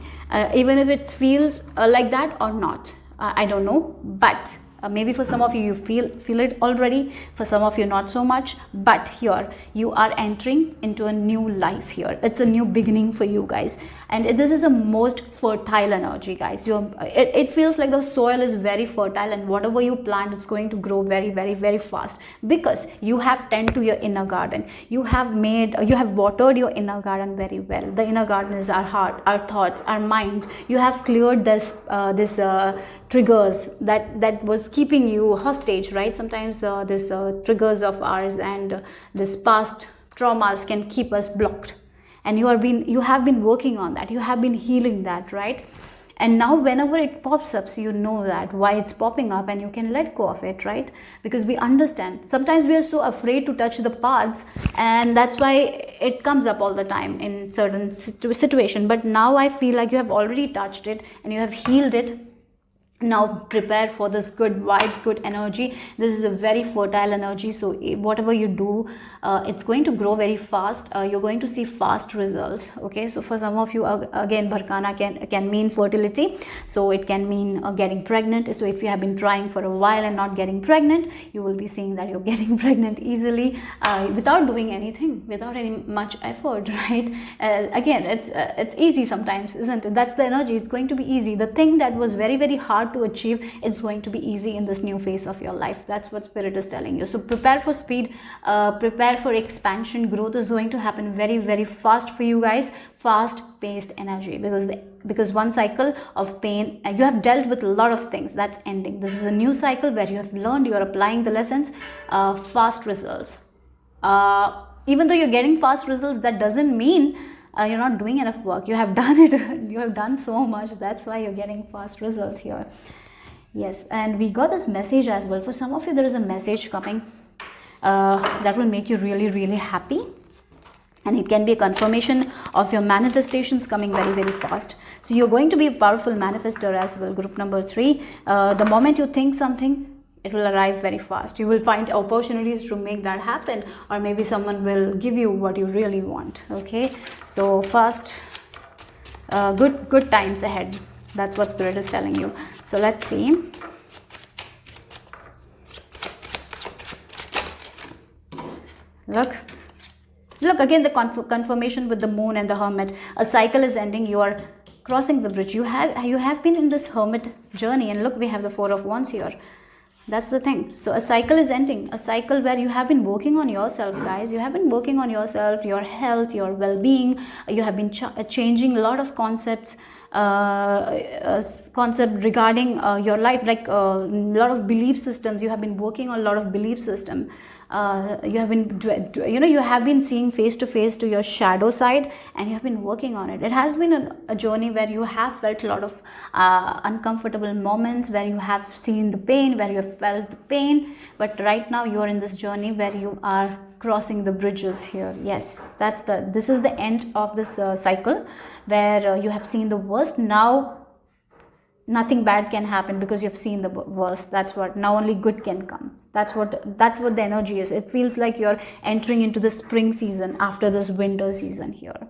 even if it feels like that or not, I don't know, but maybe for some of you feel it already, for some of you not so much, but here you are entering into a new life. Here it's a new beginning for you guys, and this is a most fertile energy, guys. It feels like the soil is very fertile, and whatever you plant, it's going to grow very, very, very fast, because you have tended to your inner garden. You have watered your inner garden very well. The inner garden is our heart, our thoughts, our mind. You have cleared this triggers that was keeping you hostage, right? Sometimes this triggers of ours and this past traumas can keep us blocked, and you have been working on that, you have been healing that, right? And now whenever it pops up, so you know that why it's popping up, and you can let go of it, right? Because we understand sometimes we are so afraid to touch the parts, and that's why it comes up all the time in certain situation. But now I feel like you have already touched it and you have healed it. Now prepare for this good vibes, good energy. This is a very fertile energy, so whatever you do, it's going to grow very fast. You're going to see fast results. Okay, so for some of you, again, Barkana can mean fertility, so it can mean getting pregnant. So if you have been trying for a while and not getting pregnant, you will be seeing that you're getting pregnant easily, without doing anything, without any much effort, right? Again, it's easy sometimes, isn't it? That's the energy. It's going to be easy. The thing that was very, very hard to achieve, it's going to be easy in this new phase of your life. That's what Spirit is telling you. So prepare for speed, prepare for expansion. Growth is going to happen very, very fast for you guys. Fast paced energy, because one cycle of pain, you have dealt with a lot of things, that's ending. This is a new cycle where you have learned, you are applying the lessons. Fast results, even though you're getting fast results, that doesn't mean you're not doing enough work. You have done it. You have done so much. That's why you're getting fast results here. Yes, and we got this message as well. For some of you, there is a message coming that will make you really, really happy. And it can be a confirmation of your manifestations coming very, very fast. So you're going to be a powerful manifester as well. Group number 3. The moment you think something, it will arrive very fast. You will find opportunities to make that happen, or maybe someone will give you what you really want. Okay, so fast, good times ahead. That's what Spirit is telling you. So let's see. Look again, the confirmation with the moon and the hermit. A cycle is ending. You are crossing the bridge. You have been in this hermit journey, and look, we have the 4 of Wands here. That's the thing. So a cycle is ending, a cycle where you have been working on yourself, guys. You have been working on yourself, your health, your well-being. You have been changing a lot of concept regarding your life, like a lot of belief systems. You have been working on a lot of belief system. You have been you have been seeing face to face to your shadow side, and you have been working on it. It has been a journey where you have felt a lot of uncomfortable moments, where you have seen the pain, where you have felt the pain, but right now you are in this journey where you are crossing the bridges here. Yes, this is the end of this cycle where you have seen the worst. Now nothing bad can happen because you have seen the worst. That's what, now only good can come. That's what the energy is. It feels like you're entering into the spring season after this winter season here.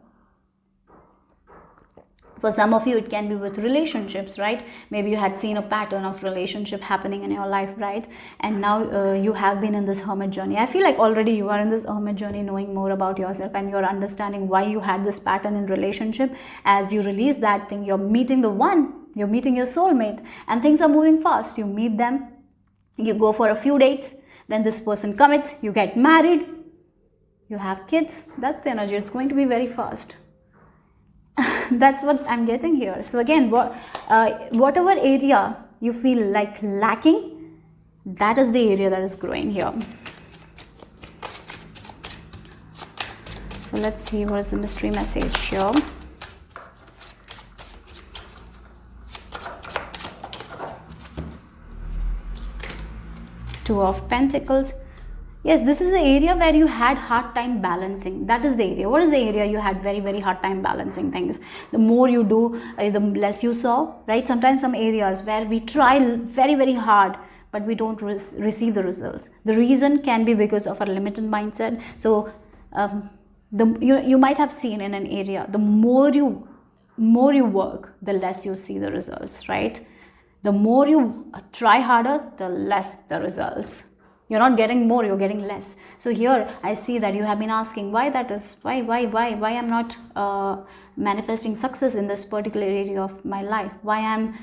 For some of you, it can be with relationships, right? Maybe you had seen a pattern of relationship happening in your life, right? And now you have been in this hermit journey. I feel like already you are in this hermit journey, knowing more about yourself, and you're understanding why you had this pattern in relationship. As you release that thing, you're meeting the one, you're meeting your soulmate, and things are moving fast. You meet them, you go for a few dates, then this person commits, you get married, you have kids. That's the energy. It's going to be very fast. That's what I'm getting here. So again, whatever area you feel like lacking, that is the area that is growing here. So let's see what is the mystery message here. Two of Pentacles. Yes, this is the area where you had hard time balancing. That is the area. What is the area you had very, very hard time balancing things? The more you do, the less you saw, right? Sometimes some areas where we try very, very hard, but we don't receive the results. The reason can be because of our limited mindset. So you might have seen in an area, the more you work, the less you see the results, right? The more you try harder, the less the results. You're not getting more, you're getting less. So here I see that you have been asking why that is, why I'm not manifesting success in this particular area of my life, why I'm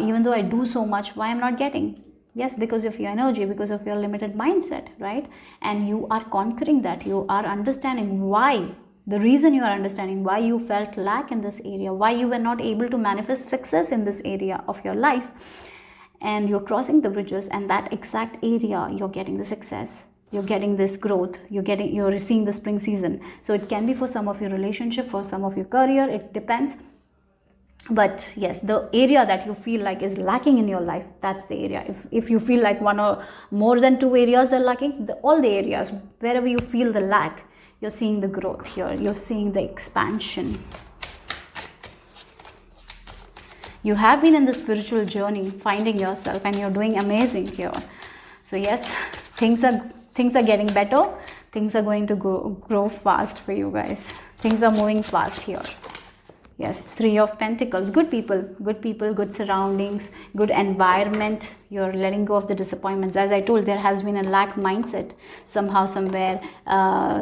even though I do so much, why I'm not getting. Yes, because of your energy, because of your limited mindset, right? And you are conquering that. You are understanding why, the reason you are understanding why you felt lack in this area, why you were not able to manifest success in this area of your life. And you're crossing the bridges, and that exact area you're getting the success, you're getting this growth, you're seeing the spring season. So it can be for some of your relationship, for some of your career, it depends. But yes, the area that you feel like is lacking in your life, that's the area. If you feel like one or more than two areas are lacking, all the areas wherever you feel the lack, you're seeing the growth here, you're seeing the expansion. You have been in the spiritual journey, finding yourself, and you're doing amazing here. So yes, things are getting better. Things are going to grow fast for you guys. Things are moving fast here. Yes, Three of Pentacles. Good people, good surroundings, good environment. You're letting go of the disappointments. As I told, there has been a lack mindset somehow, somewhere.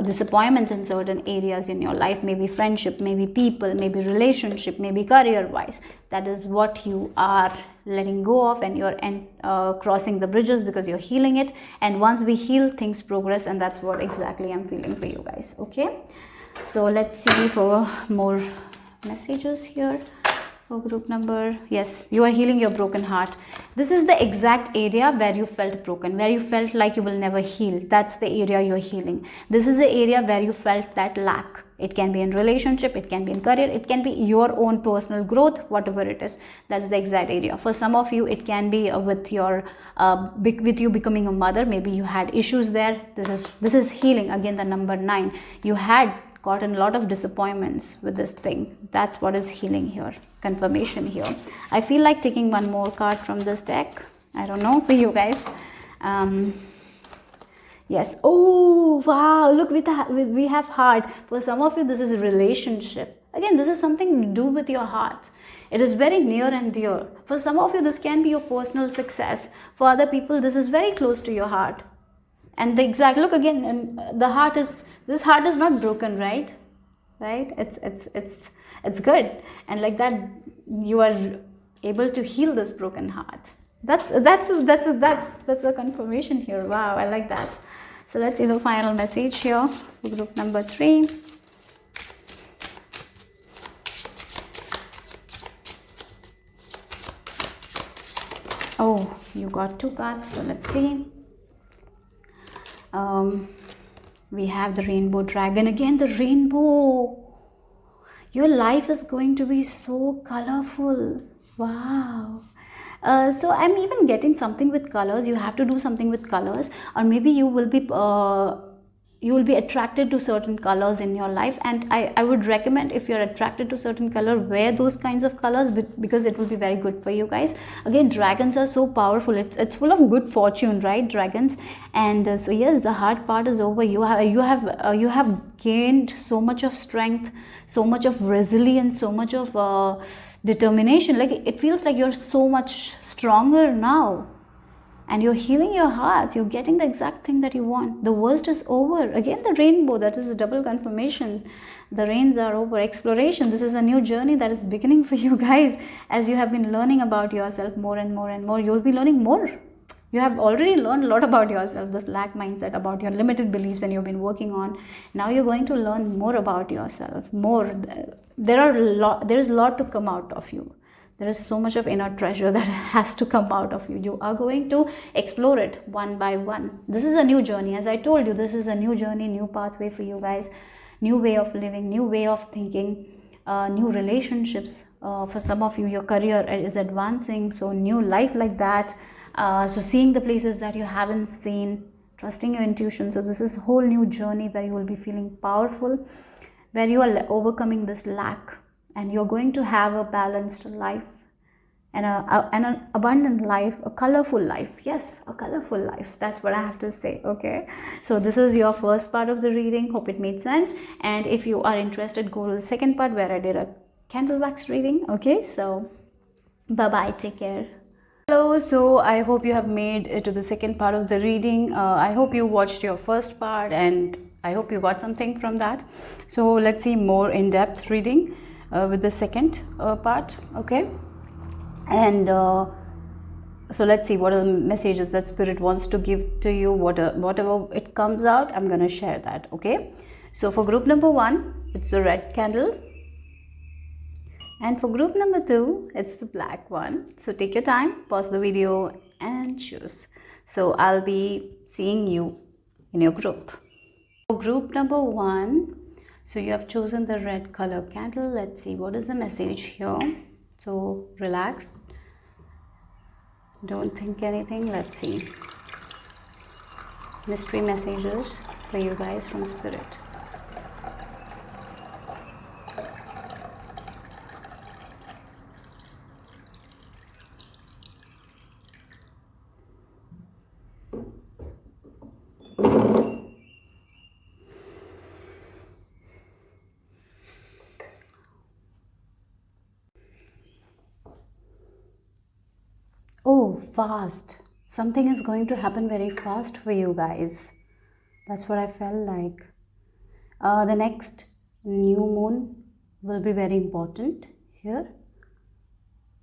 Disappointments in certain areas in your life, maybe friendship, maybe people, maybe relationship, maybe career-wise. That is what you are letting go of, and you're crossing the bridges because you're healing it. And once we heal, things progress, and that's what exactly I'm feeling for you guys. Okay, so let's see for more messages here for group number. Yes, you are healing your broken heart. This is the exact area where you felt broken, where you felt like you will never heal. That's the area you're healing. This is the area where you felt that lack. It can be in relationship, it can be in career, it can be your own personal growth, whatever it is. That's the exact area. For some of you, it can be with you becoming a mother. Maybe you had issues there. This is healing. Again, the number 9. You had gotten a lot of disappointments with this thing. That's what is healing here. Confirmation here. I feel like taking one more card from this deck. I don't know for you guys. Yes. Oh wow, look, we have heart. For some of you, this is a relationship. Again, this is something to do with your heart. It is very near and dear. For some of you, this can be your personal success. For other people, this is very close to your heart. And the exact look again, and the heart is, this heart is not broken, right? It's good, and like that you are able to heal this broken heart. That's a confirmation here. Wow, I like that. So let's see the final message here for group number 3. Oh, you got 2 cards, so let's see. We have the rainbow dragon. Again, the rainbow. Your life is going to be so colorful. Wow. So I'm even getting something with colors. You have to do something with colors, or maybe you will be attracted to certain colors in your life. And I would recommend, if you're attracted to certain color, wear those kinds of colors, because it will be very good for you guys. Again, dragons are so powerful. It's full of good fortune, right? Dragons. And so yes, the hard part is over. You have gained so much of strength, so much of resilience, so much of determination. Like, it feels like you're so much stronger now. And you're healing your heart. You're getting the exact thing that you want. The worst is over. Again, the rainbow. That is a double confirmation. The rains are over. Exploration. This is a new journey that is beginning for you guys. As you have been learning about yourself more and more and more, you'll be learning more. You have already learned a lot about yourself, this lack mindset, about your limited beliefs, and you've been working on. Now you're going to learn more about yourself. More. There is a lot to come out of you. There is so much of inner treasure that has to come out of you. You are going to explore it one by one. This is a new journey. As I told you, this is a new journey, new pathway for you guys. New way of living, new way of thinking, new relationships. For some of you, your career is advancing. So new life like that. So seeing the places that you haven't seen, trusting your intuition. So this is a whole new journey where you will be feeling powerful, where you are overcoming this lack, and you're going to have a balanced life and an abundant life, a colorful life. Yes, a colorful life. That's what I have to say. Okay, so this is your first part of the reading. Hope it made sense. And if you are interested, go to the second part where I did a candle wax reading. Okay, so bye bye, take care. Hello, so I hope you have made it to the second part of the reading. I hope you watched your first part and I hope you got something from that. So let's see more in-depth reading with the second part. Okay, and so let's see what are the messages that Spirit wants to give to you. Whatever it comes out, I'm gonna share that. Okay, so for group number 1, it's the red candle, and for group number 2, it's the black one. So take your time, pause the video and choose. So I'll be seeing you in your group. For group number 1, so you have chosen the red color candle. Let's see what is the message here. So relax, don't think anything. Let's see mystery messages for you guys from Spirit. Oh, fast. Something is going to happen very fast for you guys. That's what I felt like. The next new moon will be very important here.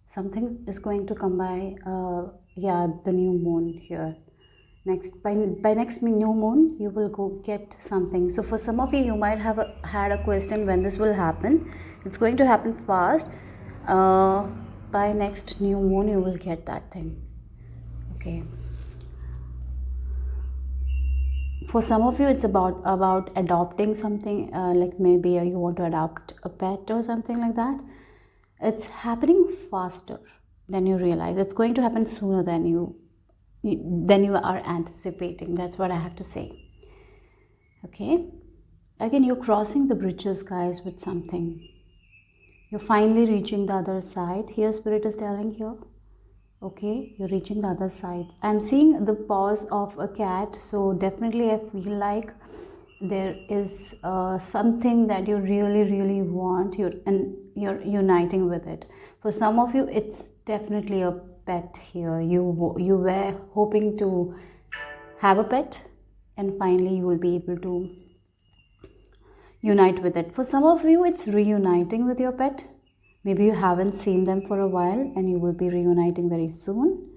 Something is going to come by. Yeah, the new moon here. Next, by next new moon, you will go get something. So for some of you, you might have had a question when this will happen. It's going to happen fast. By next new moon, you will get that thing. Okay. For some of you, it's about adopting something, like maybe you want to adopt a pet or something like that. It's happening faster than you realize. It's going to happen sooner than you are anticipating. That's what I have to say. Okay. Again, you're crossing the bridges, guys, with something. You're finally reaching the other side. Here, Spirit is telling here. Okay, you're reaching the other side. I'm seeing the paws of a cat. So definitely I feel like there is something that you really want. You're uniting with it. For some of you, it's definitely a pet here. You were hoping to have a pet, and finally you will be able to unite with it. For some of you, it's reuniting with your pet. Maybe you haven't seen them for a while and you will be reuniting very soon.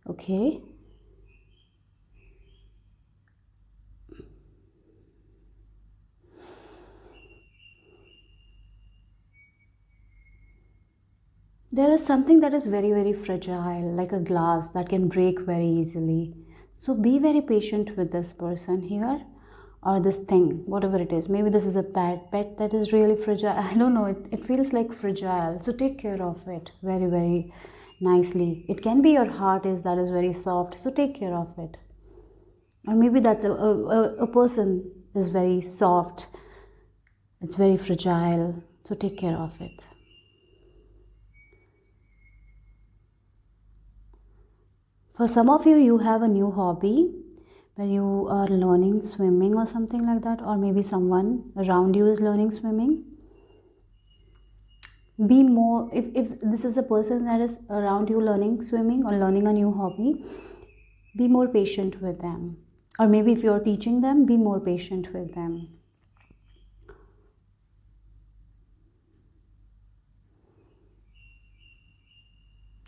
Okay. There is something that is very fragile, like a glass that can break very easily. So be very patient with this person here, or this thing, whatever it is. Maybe this is a pet that is really fragile. I don't know, it feels like fragile. So take care of it very nicely. It can be your heart that is very soft, so take care of it. Or maybe that's a person is very soft, it's very fragile, so take care of it. For some of you, you have a new hobby where you are learning swimming or something like that, or maybe someone around you is learning swimming. Be more, if this is a person that is around you learning swimming or learning a new hobby, be more patient with them. Or maybe if you're teaching them, be more patient with them.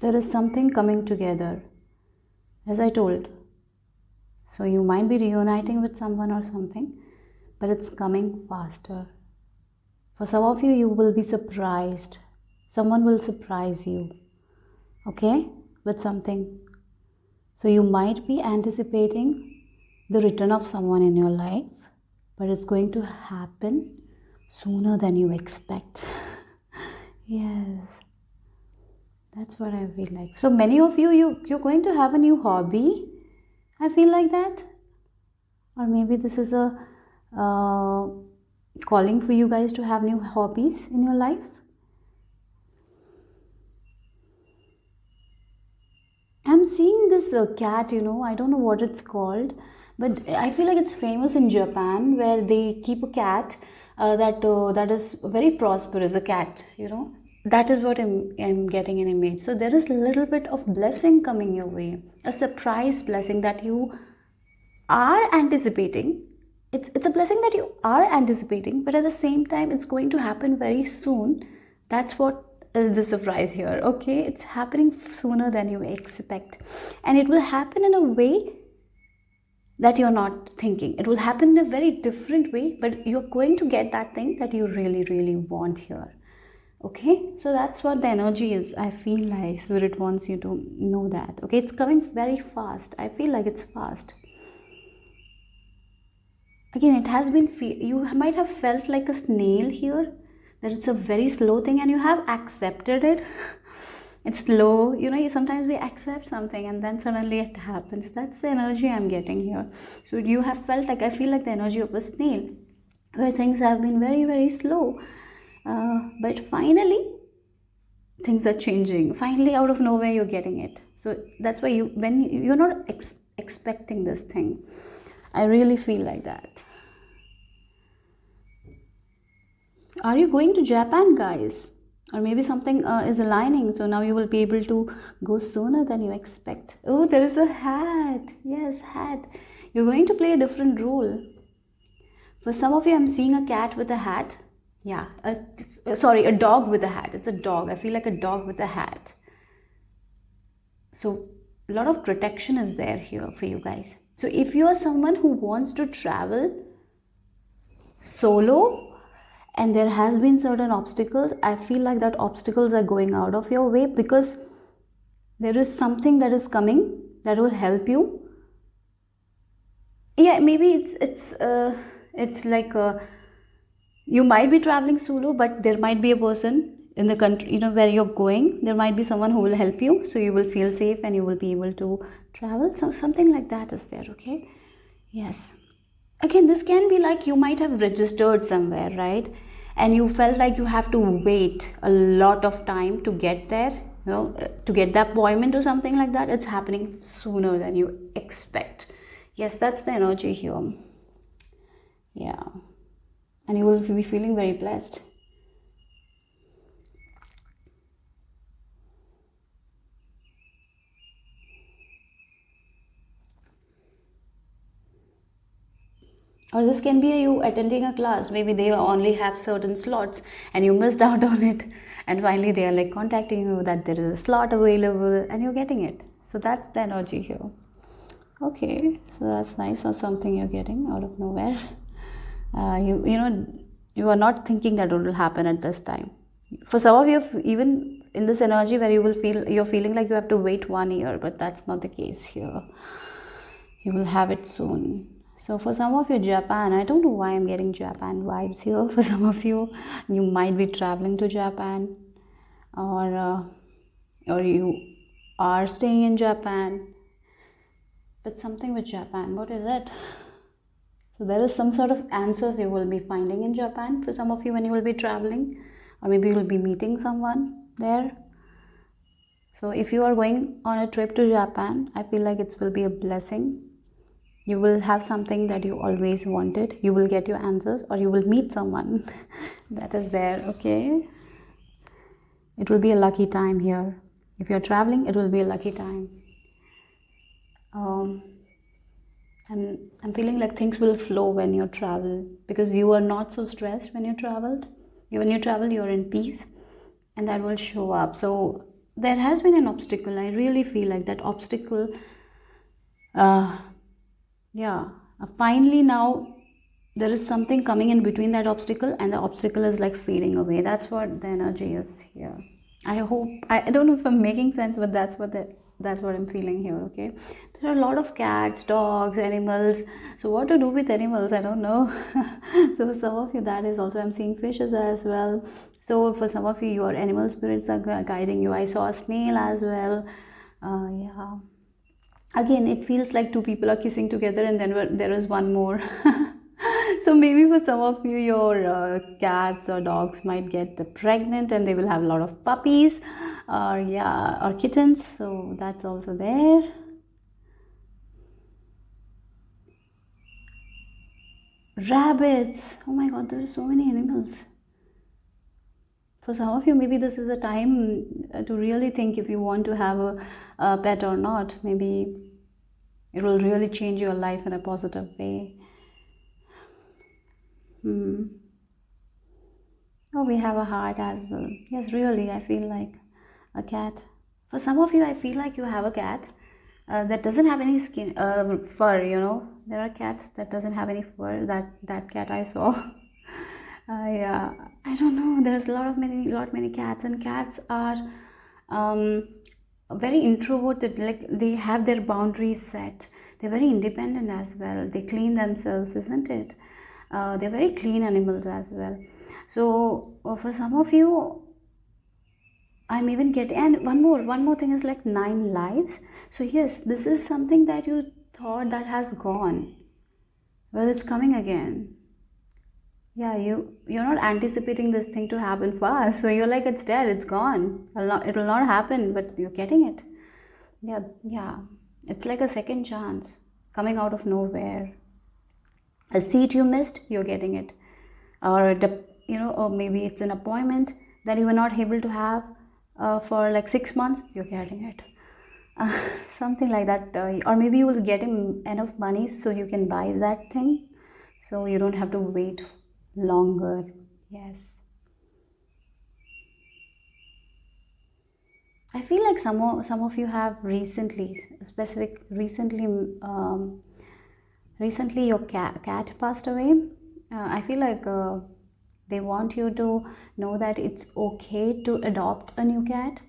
There is something coming together, as I told. So you might be reuniting with someone or something, but it's coming faster. For some of you, you will be surprised. Someone will surprise you, okay, with something. So you might be anticipating the return of someone in your life, but it's going to happen sooner than you expect. Yes, that's what I feel like. So many of you, you're going to have a new hobby. I feel like that. Or maybe this is a calling for you guys to have new hobbies in your life. I'm seeing this cat, I don't know what it's called, but I feel like it's famous in Japan, where they keep a cat that is very prosperous, a cat. That is what I'm getting an image. So there is a little bit of blessing coming your way, a surprise blessing that you are anticipating. It's a blessing that you are anticipating, but at the same time it's going to happen very soon. That's what is the surprise here. Okay, it's happening sooner than you expect, and it will happen in a way that you're not thinking. It will happen in a very different way, but you're going to get that thing that you really really want here. Okay, so that's what the energy is. I feel like spirit wants you to know that. Okay, it's coming very fast. I feel like it's fast. Again, it has been, you might have felt like a snail here, that it's a very slow thing, and you have accepted it. It's slow, sometimes we accept something and then suddenly it happens. That's the energy I'm getting here. So you have felt like, I feel like the energy of a snail, where things have been very very slow, but finally things are changing. Finally, out of nowhere, you're getting it. So that's why when you're not expecting this thing, I really feel like that. Are you going to Japan, guys? Or maybe something is aligning, so now you will be able to go sooner than you expect. Oh, there is a hat. Yes, hat. You're going to play a different role. For some of you, I'm seeing a cat with a hat. Yeah, sorry, a dog with a hat. It's a dog. I feel like a dog with a hat. So a lot of protection is there here for you guys. So if you are someone who wants to travel solo and there has been certain obstacles, I feel like that obstacles are going out of your way, because there is something that is coming that will help you. Yeah, maybe it's like you might be traveling solo, but there might be a person in the country, where you're going. There might be someone who will help you, so you will feel safe and you will be able to travel. So something like that is there. Okay, yes. Again, this can be like you might have registered somewhere, right? And you felt like you have to wait a lot of time to get there, to get the appointment or something like that. It's happening sooner than you expect. Yes, that's the energy here. Yeah. And you will be feeling very blessed. Or this can be you attending a class. Maybe they only have certain slots and you missed out on it. And finally they are like contacting you that there is a slot available and you're getting it. So that's the energy here. Okay, so that's nice. Or something you're getting out of nowhere. You are not thinking that it will happen at this time. For some of you, even in this energy where you're feeling like you have to wait 1 year, but that's not the case here. You will have it soon. So for some of you, Japan, I don't know why I'm getting Japan vibes here. For some of you, you might be traveling to Japan, or you are staying in Japan. But something with Japan, what is it? So there is some sort of answers you will be finding in Japan for some of you when you will be traveling, or maybe you will be meeting someone there. So if you are going on a trip to Japan, I feel like it will be a blessing. You will have something that you always wanted. You will get your answers, or you will meet someone that is there. Okay, it will be a lucky time here. If you're traveling, it will be a lucky time. I'm feeling like things will flow when you travel, because you are not so stressed when you traveled. When you travel, you're in peace, and that will show up. So there has been an obstacle. I really feel like that obstacle, finally now there is something coming in between that obstacle, and the obstacle is like fading away. That's what the energy is here. I hope, I don't know if I'm making sense, but that's what I'm feeling here. Okay, there are a lot of cats, dogs, animals. So what to do with animals, I don't know. So for some of you, that is also, I'm seeing fishes as well. So for some of you, your animal spirits are guiding you. I saw a snail as well. Yeah, Again, it feels like two people are kissing together, and then there is one more. So maybe for some of you, your cats or dogs might get pregnant and they will have a lot of puppies, or yeah, or kittens. So that's also there. Rabbits. Oh my god, there are so many animals. For some of you, maybe this is a time to really think if you want to have a pet or not. Maybe it will really change your life in a positive way. Oh, we have a heart as well. Yes, really, I feel like a cat. For some of you, I feel like you have a cat that doesn't have any skin, fur. There are cats that doesn't have any fur. That cat I saw. I don't know. There's a lot many cats, and cats are very introverted. Like they have their boundaries set. They're very independent as well. They clean themselves, isn't it? They're very clean animals as well. So for some of you, I'm even getting, and one more thing is like 9 lives. So yes, this is something that you thought that has gone. Well, it's coming again. Yeah, you're not anticipating this thing to happen fast. So you're like, it's dead, it's gone. It will not happen, but you're getting it. Yeah, yeah. It's like a second chance coming out of nowhere. A seat you missed, you're getting it. Or maybe it's an appointment that you were not able to have for like 6 months, you're getting it. Something like that. Or maybe you will get enough money so you can buy that thing, so you don't have to wait longer. Yes. I feel like some of you have um, recently your cat passed away. I feel like they want you to know that it's okay to adopt a new cat.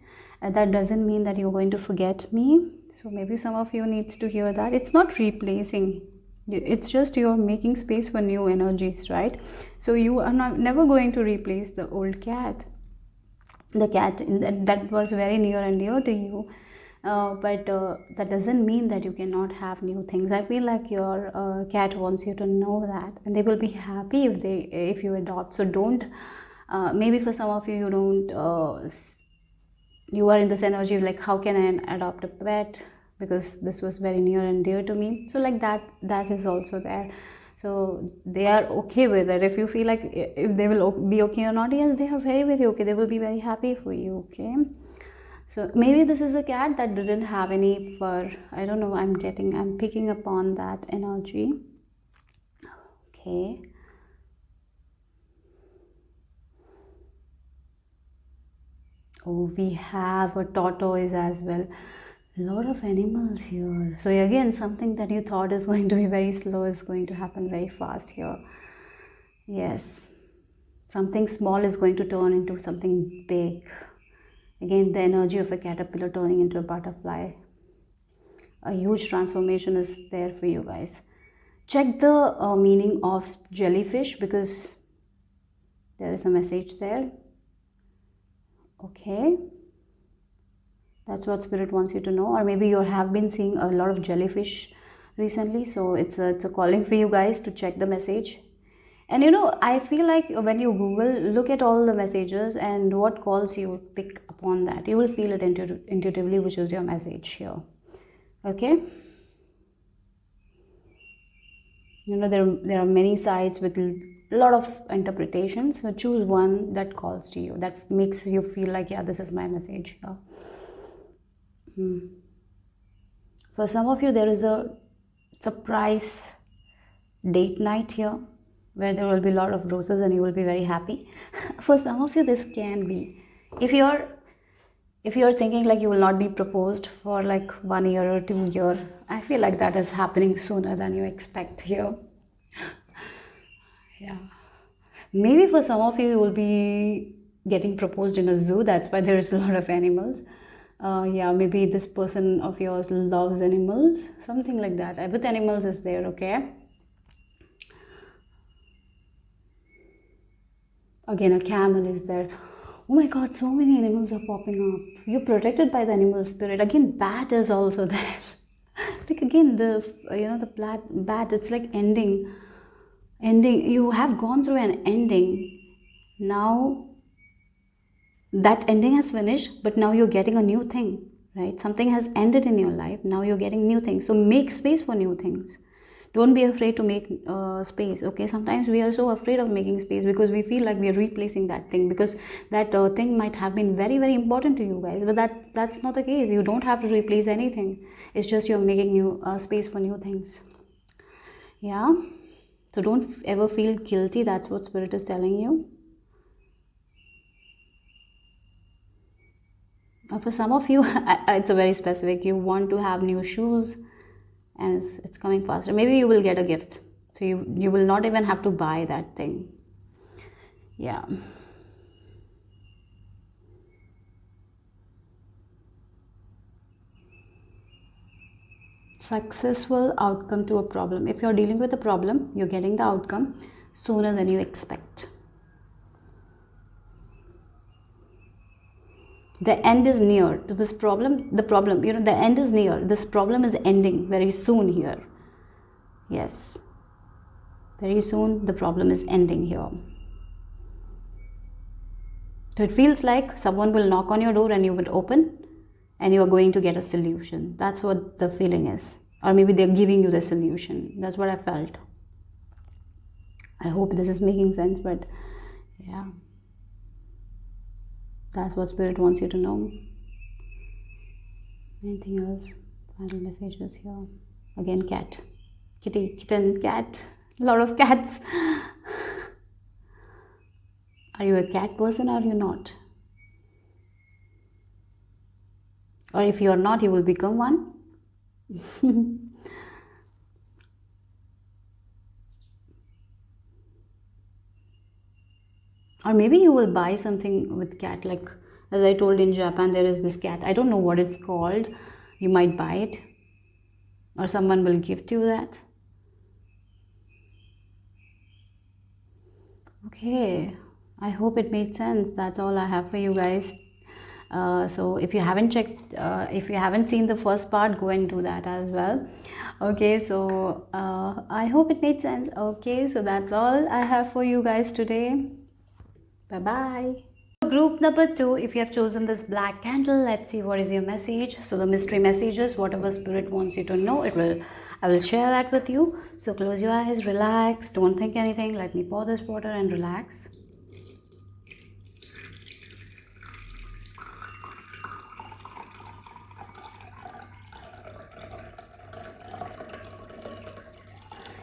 That doesn't mean that you're going to forget me. So maybe some of you needs to hear that. It's not replacing. It's just you're making space for new energies, right? So you are never going to replace the old cat, the cat that was very near and dear to you. But that doesn't mean that you cannot have new things. I feel like your cat wants you to know that, and they will be happy if you adopt. So don't. Maybe for some of you, you don't. You are in this energy like, how can I adopt a pet, because this was very near and dear to me. So like that is also there. So they are okay with it. If you feel like if they will be okay or not, yes, they are very very okay. They will be very happy for you. Okay. So maybe this is a cat that didn't have any fur. I don't know. I'm picking upon that energy. Okay. Oh, we have a tortoise as well. A lot of animals here. So again, something that you thought is going to be very slow is going to happen very fast here. Yes. Something small is going to turn into something big. Again, the energy of a caterpillar turning into a butterfly. A huge transformation is there for you guys. Check the meaning of jellyfish, because there is a message there. Okay. That's what spirit wants you to know. Or maybe you have been seeing a lot of jellyfish recently, so it's a calling for you guys to check the message. And I feel like when you Google, look at all the messages and what calls you, pick upon that. You will feel it intuitively, which is your message here. Okay. There are many sides with a lot of interpretations. So choose one that calls to you, that makes you feel like, yeah, this is my message here. For some of you, there is a surprise date night here where there will be a lot of roses and you will be very happy. For some of you, this can be, if you're thinking like you will not be proposed for like 1 year or 2 year, I feel like that is happening sooner than you expect here. Yeah. Maybe for some of you will be getting proposed in a zoo. That's why there is a lot of animals. Yeah, maybe this person of yours loves animals, something like that. With animals is there, okay? Again, a camel is there. Oh my god, so many animals are popping up. You're protected by the animal spirit. Again, bat is also there. like again the the bad, it's like ending. You have gone through an ending. Now that ending has finished, but now you're getting a new thing, right? Something has ended in your life, now you're getting new things. So make space for new things. Don't be afraid to make space. Okay, sometimes we are so afraid of making space because we feel like we are replacing that thing, because that thing might have been very, very important to you guys, but that's not the case. You don't have to replace anything. It's just you're making new space for new things. Yeah, so don't ever feel guilty. That's what spirit is telling you. For some of you, it's a very specific. You want to have new shoes, and it's coming faster. Maybe you will get a gift, so you will not even have to buy that thing. Yeah. Successful outcome to a problem. If you're dealing with a problem, you're getting the outcome sooner than you expect. The end is near to this problem. The end is near. This problem is ending very soon here. Yes. Very soon the problem is ending here. So it feels like someone will knock on your door and you will open and you are going to get a solution. That's what the feeling is. Or maybe they're giving you the solution. That's what I felt. I hope this is making sense, but yeah. That's what spirit wants you to know. Anything else? Final messages here. Again, cat. Kitty, kitten, cat. A lot of cats. Are you a cat person or are you not? Or if you are not, you will become one. Or maybe you will buy something with cat, like as I told, in Japan there is this cat. I don't know what it's called. You might buy it, or someone will gift you that. Okay, I hope it made sense. That's all I have for you guys. So if you haven't if you haven't seen the first part, go and do that as well. Okay, so I hope it made sense. Okay, so that's all I have for you guys today. Bye-bye. Group number 2, if you have chosen this black candle, let's see what is your message. So the mystery messages, whatever spirit wants you to know, I will share that with you. So close your eyes, relax, don't think anything. Let me pour this water and relax.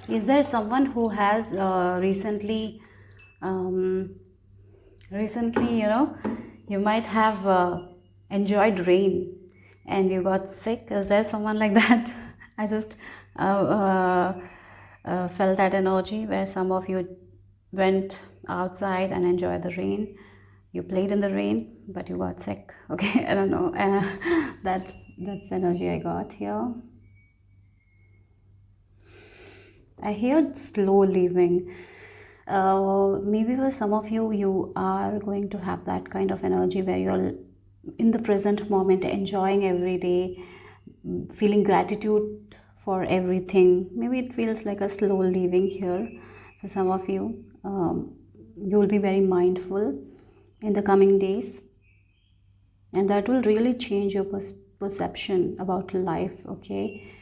Is there someone who has recently, you might have enjoyed rain and you got sick? Is there someone like that? I just felt that energy where some of you went outside and enjoyed the rain. You played in the rain, but you got sick. Okay, I don't know. That's the energy I got here. I hear slow living. Maybe for some of you, you are going to have that kind of energy where you're in the present moment, enjoying every day, feeling gratitude for everything. Maybe it feels like a slow living here for some of you. You will be very mindful in the coming days, and that will really change your perception about life. Okay,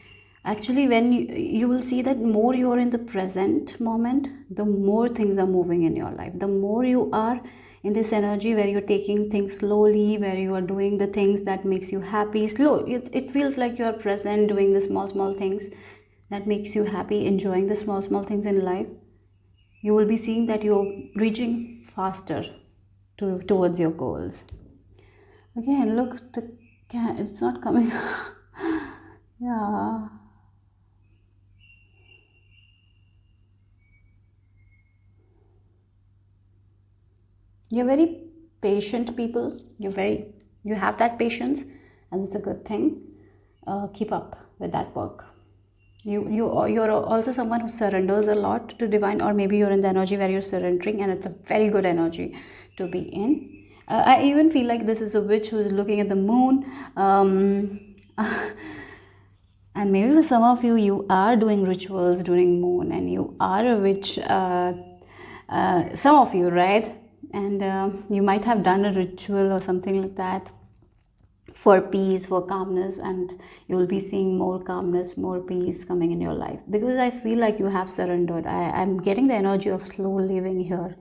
actually, when you will see that more you are in the present moment, the more things are moving in your life. The more you are in this energy where you're taking things slowly, where you are doing the things that makes you happy, it feels like you are present, doing the small things that makes you happy, enjoying the small things in life. You will be seeing that you're reaching faster towards your goals. Again, look, the cat, it's not coming. Yeah. You're very patient people. You have that patience, and it's a good thing. Keep up with that work. You're also someone who surrenders a lot to divine, or maybe you're in the energy where you're surrendering, and it's a very good energy to be in. I even feel like this is a witch who is looking at the moon. And maybe for some of you, you are doing rituals during moon, and you are a witch, some of you, right? And you might have done a ritual or something like that for peace, for calmness, and you will be seeing more calmness, more peace coming in your life, because I feel like you have surrendered. I'm getting the energy of slow living here,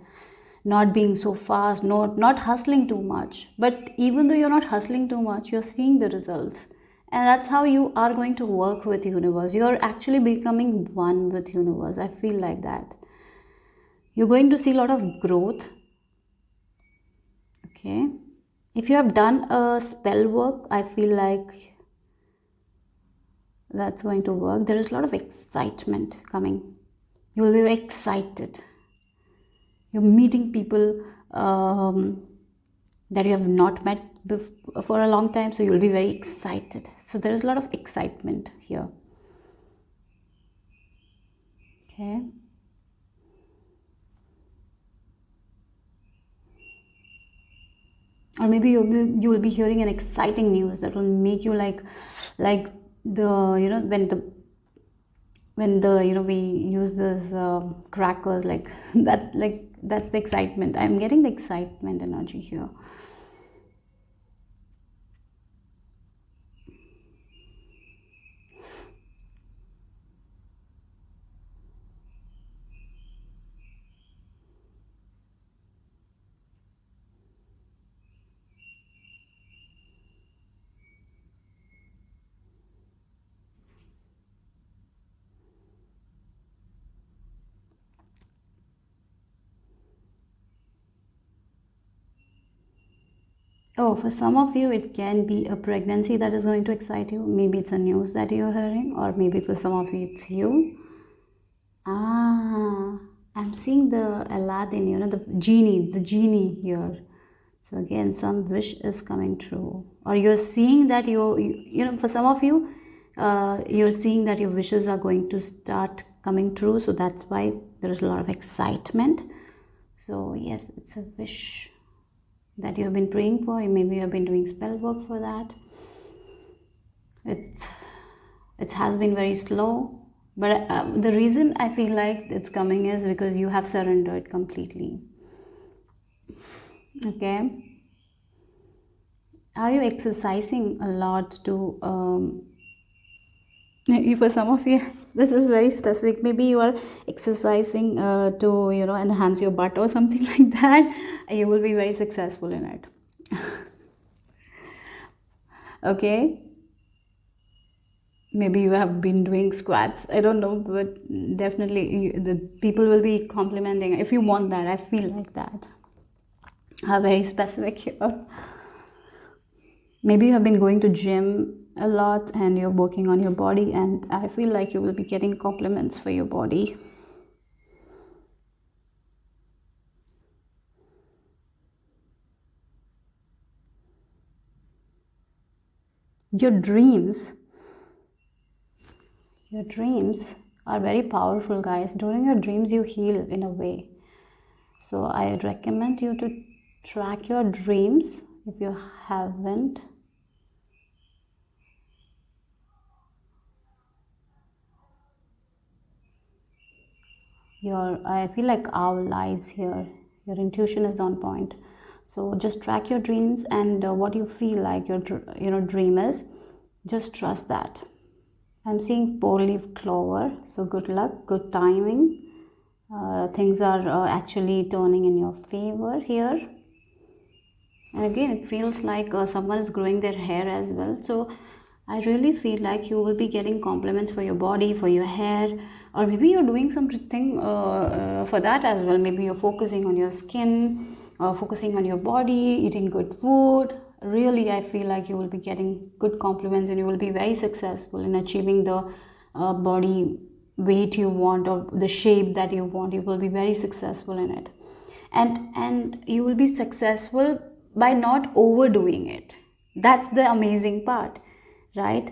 not being so fast, not hustling too much. But even though you're not hustling too much, you're seeing the results, and that's how you are going to work with universe. You're actually becoming one with universe. I feel like that. You're going to see a lot of growth. Okay, if you have done a spell work, I feel like that's going to work. There is a lot of excitement coming. You will be very excited. You're meeting people that you have not met for a long time, so you'll be very excited. So there is a lot of excitement here. Okay. Or maybe you will be hearing an exciting news that will make you like the, you know, when the you know, we use this crackers, like that's the excitement. I'm getting the excitement energy here. Oh, for some of you, it can be a pregnancy that is going to excite you. Maybe it's a news that you're hearing, or maybe for some of you, it's you. Ah, I'm seeing the Aladdin, you know, the genie here. So again, some wish is coming true, or you're seeing that you know, for some of you, you're seeing that your wishes are going to start coming true. So that's why there is a lot of excitement. So yes, it's a wish that you have been praying for. Maybe you have been doing spell work for that. It has been very slow, but the reason I feel like it's coming is because you have surrendered completely. Okay, are you exercising a lot to for some of you, this is very specific. Maybe you are exercising to, you know, enhance your butt or something like that. You will be very successful in it. Okay, maybe you have been doing squats, I don't know, but definitely the people will be complimenting if you want that. I feel like that are very specific here. Maybe you have been going to gym a lot and you're working on your body, and I feel like you will be getting compliments for your body. Your dreams are very powerful, guys. During your dreams you heal in a way. So I recommend you to track your dreams if you haven't. I feel like owl eyes here. Your intuition is on point. So just track your dreams, and what you feel like your dream is, just trust that. I'm seeing 4-leaf clover. So good luck, good timing. Things are actually turning in your favor here. And again, it feels like someone is growing their hair as well. So I really feel like you will be getting compliments for your body, for your hair, or maybe you're doing something for that as well. Maybe you're focusing on your skin, focusing on your body, eating good food. Really, I feel like you will be getting good compliments, and you will be very successful in achieving the body weight you want, or the shape that you want. You will be very successful in it, and you will be successful by not overdoing it. That's the amazing part, right?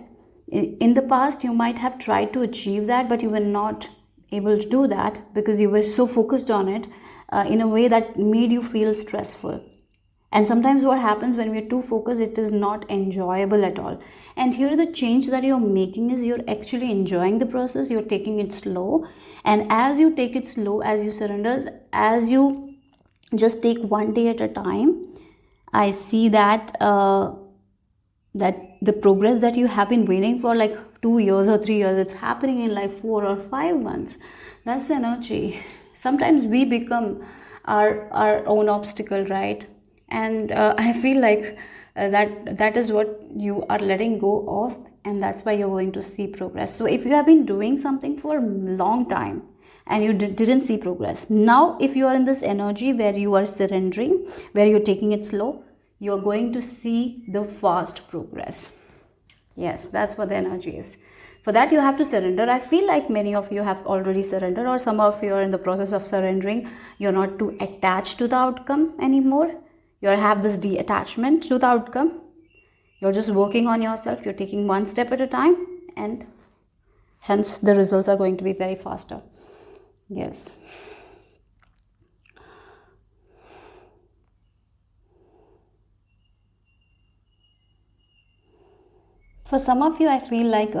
In the past you might have tried to achieve that, but you were not able to do that because you were so focused on it in a way that made you feel stressful. And sometimes what happens when we're too focused, it is not enjoyable at all. And here the change that you're making is you're actually enjoying the process, you're taking it slow. And as you take it slow, as you surrender, as you just take one day at a time, I see that that the progress that you have been waiting for like 2 years or 3 years, it's happening in like 4 or 5 months. That's the energy. Sometimes we become our own obstacle, right? And I feel like that is what you are letting go of, and that's why you're going to see progress. So if you have been doing something for a long time and you didn't see progress, now if you are in this energy where you are surrendering, where you're taking it slow, you're going to see the fast progress. Yes, that's what the energy is. For that, you have to surrender. I feel like many of you have already surrendered, or some of you are in the process of surrendering. You're not too attached to the outcome anymore. You have this detachment to the outcome. You're just working on yourself. You're taking one step at a time, and hence the results are going to be very faster. Yes. For some of you, I feel like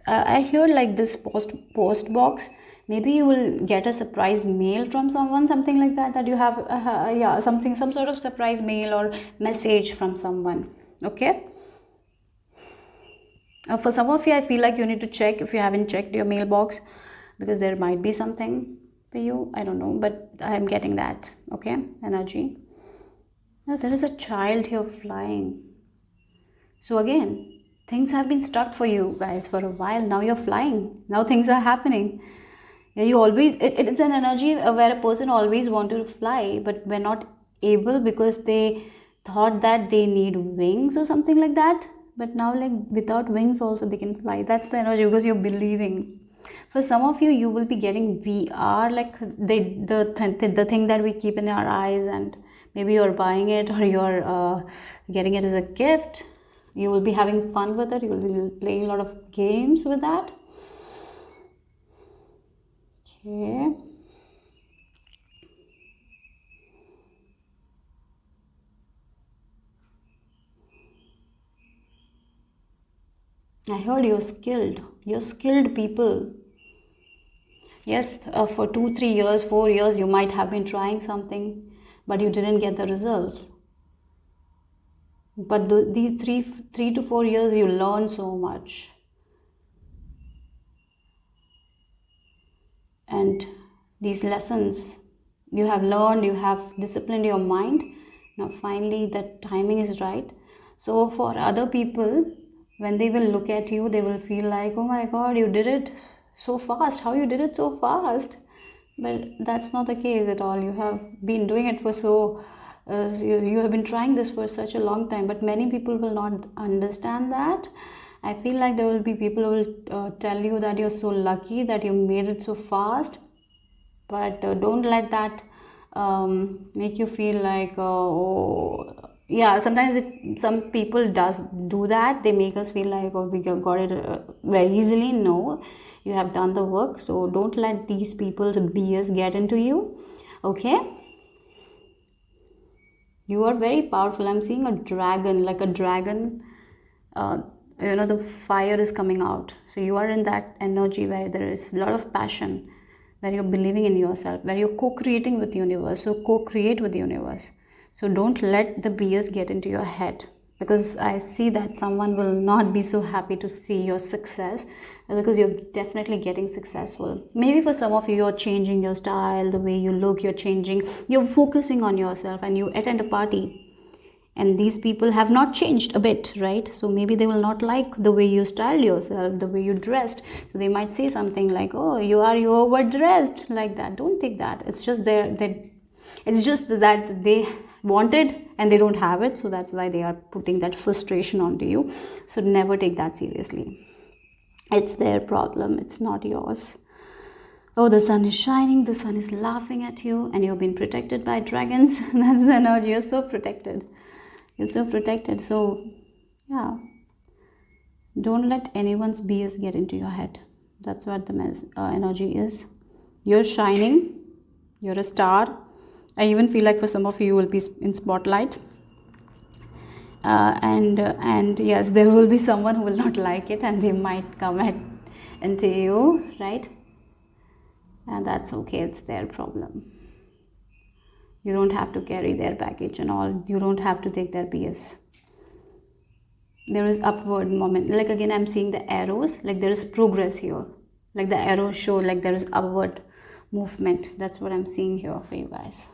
I hear like this post box. Maybe you will get a surprise mail from someone, something like that. That you have, yeah, some sort of surprise mail or message from someone. Okay. For some of you, I feel like you need to check if you haven't checked your mailbox, because there might be something for you. I don't know, but I am getting that. Okay, energy. Now there is a child here flying. So again, things have been stuck for you guys for a while. Now you're flying. Now things are happening. Yeah, you always, it's an energy where a person always wanted to fly, but we're not able because they thought that they need wings or something like that. But now, like without wings, also they can fly. That's the energy, because you're believing. For some of you, you will be getting VR, like the thing that we keep in our eyes, and maybe you're buying it, or you're getting it as a gift. You will be having fun with it. You will be playing a lot of games with that. Okay. I heard you're skilled. You're skilled people. Yes, for 2, 3 years, 4 years, you might have been trying something, but you didn't get the results. But these 3 to 4 years, you learn so much. And these lessons you have learned, you have disciplined your mind. Now finally the timing is right. So for other people, when they will look at you, they will feel like, oh my god, you did it so fast. How you did it so fast? But that's not the case at all. You have been doing it for you have been trying this for such a long time, but many people will not understand that. I feel like there will be people who will tell you that you're so lucky that you made it so fast, but don't let that make you feel like, oh, yeah. Sometimes some people does do that. They make us feel like, oh, we got it very easily. No, you have done the work. So don't let these people's BS get into you. Okay. You are very powerful. I'm seeing a dragon, like a dragon. Uh, the fire is coming out. So you are in that energy where there is a lot of passion, where you're believing in yourself, where you're co-creating with the universe. So co-create with the universe. So don't let the BS get into your head, because I see that someone will not be so happy to see your success, because you're definitely getting successful. Maybe for some of you, you're changing your style, the way you look, you're changing, you're focusing on yourself, and you attend a party and these people have not changed a bit, right? So maybe they will not like the way you styled yourself, the way you dressed. So they might say something like, oh, you overdressed, like that. Don't take that. It's just it's just that they wanted and they don't have it, so that's why they are putting that frustration onto you. So never take that seriously. It's their problem, it's not yours. Oh, the sun is shining, the sun is laughing at you, and you've been protected by dragons. That's the energy. You're so protected. You're so protected. So, yeah. Don't let anyone's BS get into your head. That's what the energy is. You're shining. You're a star. I even feel like for some of you will be in spotlight. And yes, there will be someone who will not like it, and they might come into you, right? And that's okay, it's their problem. You don't have to carry their baggage and all. You don't have to take their BS. There is upward moment. Like again, I'm seeing the arrows. Like there is progress here. Like the arrows show like there is upward movement. That's what I'm seeing here for you guys.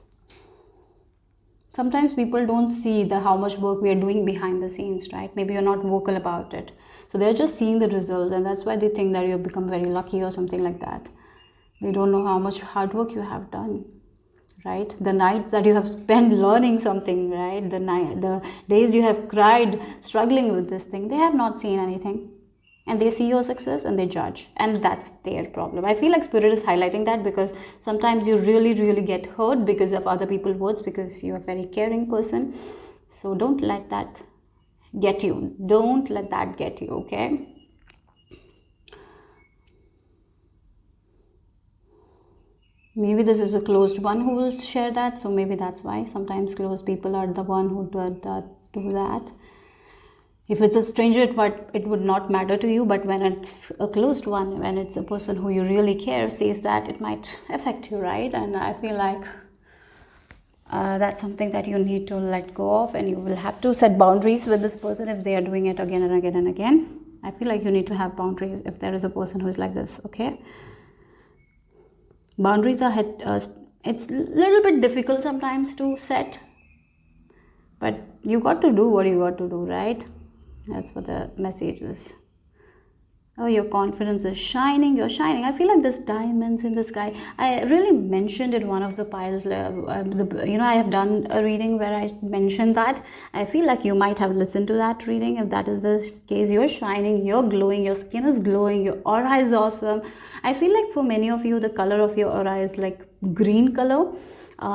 Sometimes people don't see the how much work we are doing behind the scenes, right? Maybe you're not vocal about it. So they're just seeing the results, and that's why they think that you've become very lucky or something like that. They don't know how much hard work you have done, right? The nights that you have spent learning something, right? The days you have cried struggling with this thing, they have not seen anything. And they see your success and they judge, and that's their problem. I feel like spirit is highlighting that because sometimes you really get hurt because of other people's words, because you're a very caring person. So don't let that get you. Don't let that get you, okay? Maybe this is a closed one who will share that, so maybe that's why sometimes closed people are the one who do that. If it's a stranger, it would not matter to you, but when it's a closed one, when it's a person who you really care says that, it might affect you, right? And I feel like that's something that you need to let go of, and you will have to set boundaries with this person if they are doing it again and again and again. I feel like you need to have boundaries if there is a person who is like this, okay? Boundaries are it's a little bit difficult sometimes to set, but you got to do what you got to do, right? That's what the message is. Oh, your confidence is shining. You're shining. I feel like there's diamonds in the sky. I really mentioned in one of the piles. I have done a reading where I mentioned that. I feel like you might have listened to that reading. If that is the case, you're shining. You're glowing. Your skin is glowing. Your aura is awesome. I feel like for many of you, the color of your aura is like green color.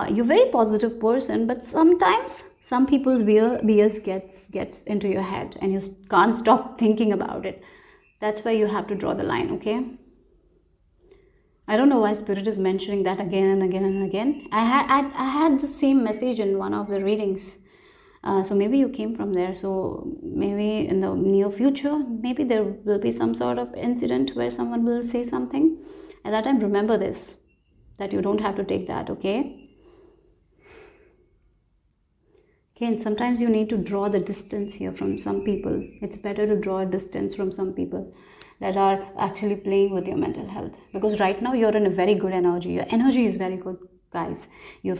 You're a very positive person, but sometimes some people's BS gets into your head, and you can't stop thinking about it. That's why you have to draw the line, okay? I don't know why spirit is mentioning that again and again and again. I had the same message in one of the readings. So maybe you came from there. So maybe in the near future, maybe there will be some sort of incident where someone will say something. At that time, remember this, that you don't have to take that, okay? Okay, and sometimes you need to draw the distance here from some people. It's better to draw a distance from some people that are actually playing with your mental health, because right now you're in a very good energy. Your energy is very good, guys. You're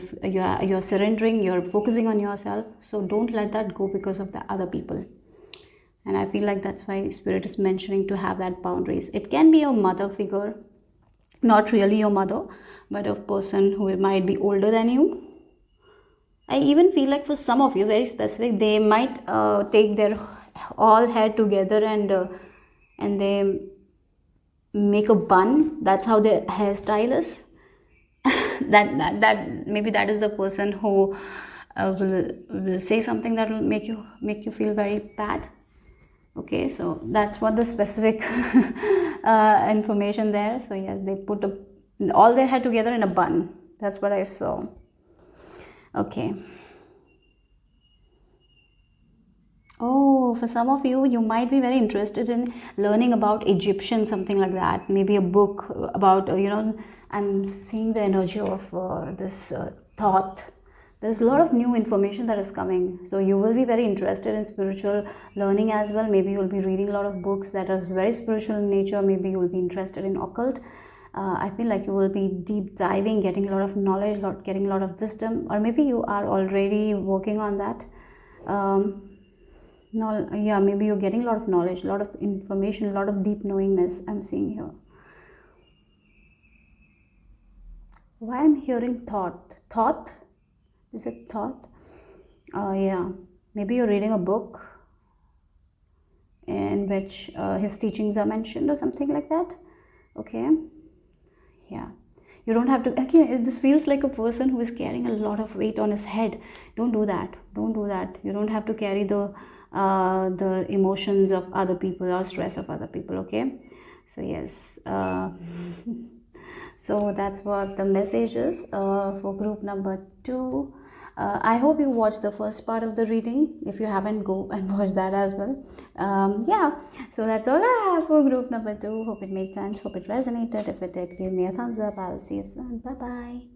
surrendering, you're focusing on yourself. So don't let that go because of the other people. And I feel like that's why spirit is mentioning to have that boundaries. It can be a mother figure, not really your mother, but a person who might be older than you. I even feel like for some of you, very specific, they might take their all hair together and they make a bun. That's how their hairstyle is. that maybe that is the person who will say something that will make you feel very bad. Okay, so that's what the specific information there. So yes, they put all their hair together in a bun. That's what I saw. Okay. Oh, for some of you, you might be very interested in learning about Egyptian, something like that. Maybe a book about, I'm seeing the energy of this thought. There's a lot of new information that is coming. So you will be very interested in spiritual learning as well. Maybe you'll be reading a lot of books that are very spiritual in nature. Maybe you will be interested in occult. I feel like you will be deep diving, getting a lot of knowledge, getting a lot of wisdom, or maybe you are already working on that. No, yeah, maybe you're getting a lot of knowledge, a lot of information, a lot of deep knowingness I'm seeing here. Why I'm hearing thought? Thought? Is it thought? Yeah, maybe you're reading a book in which his teachings are mentioned or something like that. Okay. Yeah, you don't have to. Okay, this feels like a person who is carrying a lot of weight on his head. Don't do that. Don't do that. You don't have to carry the emotions of other people or stress of other people. Okay, so yes, So that's what the message is for group number 2. I hope you watched the first part of the reading. If you haven't, go and watch that as well. Yeah, so that's all I have for group number 2. Hope it made sense. Hope it resonated. If it did, give me a thumbs up. I'll see you soon. Bye bye.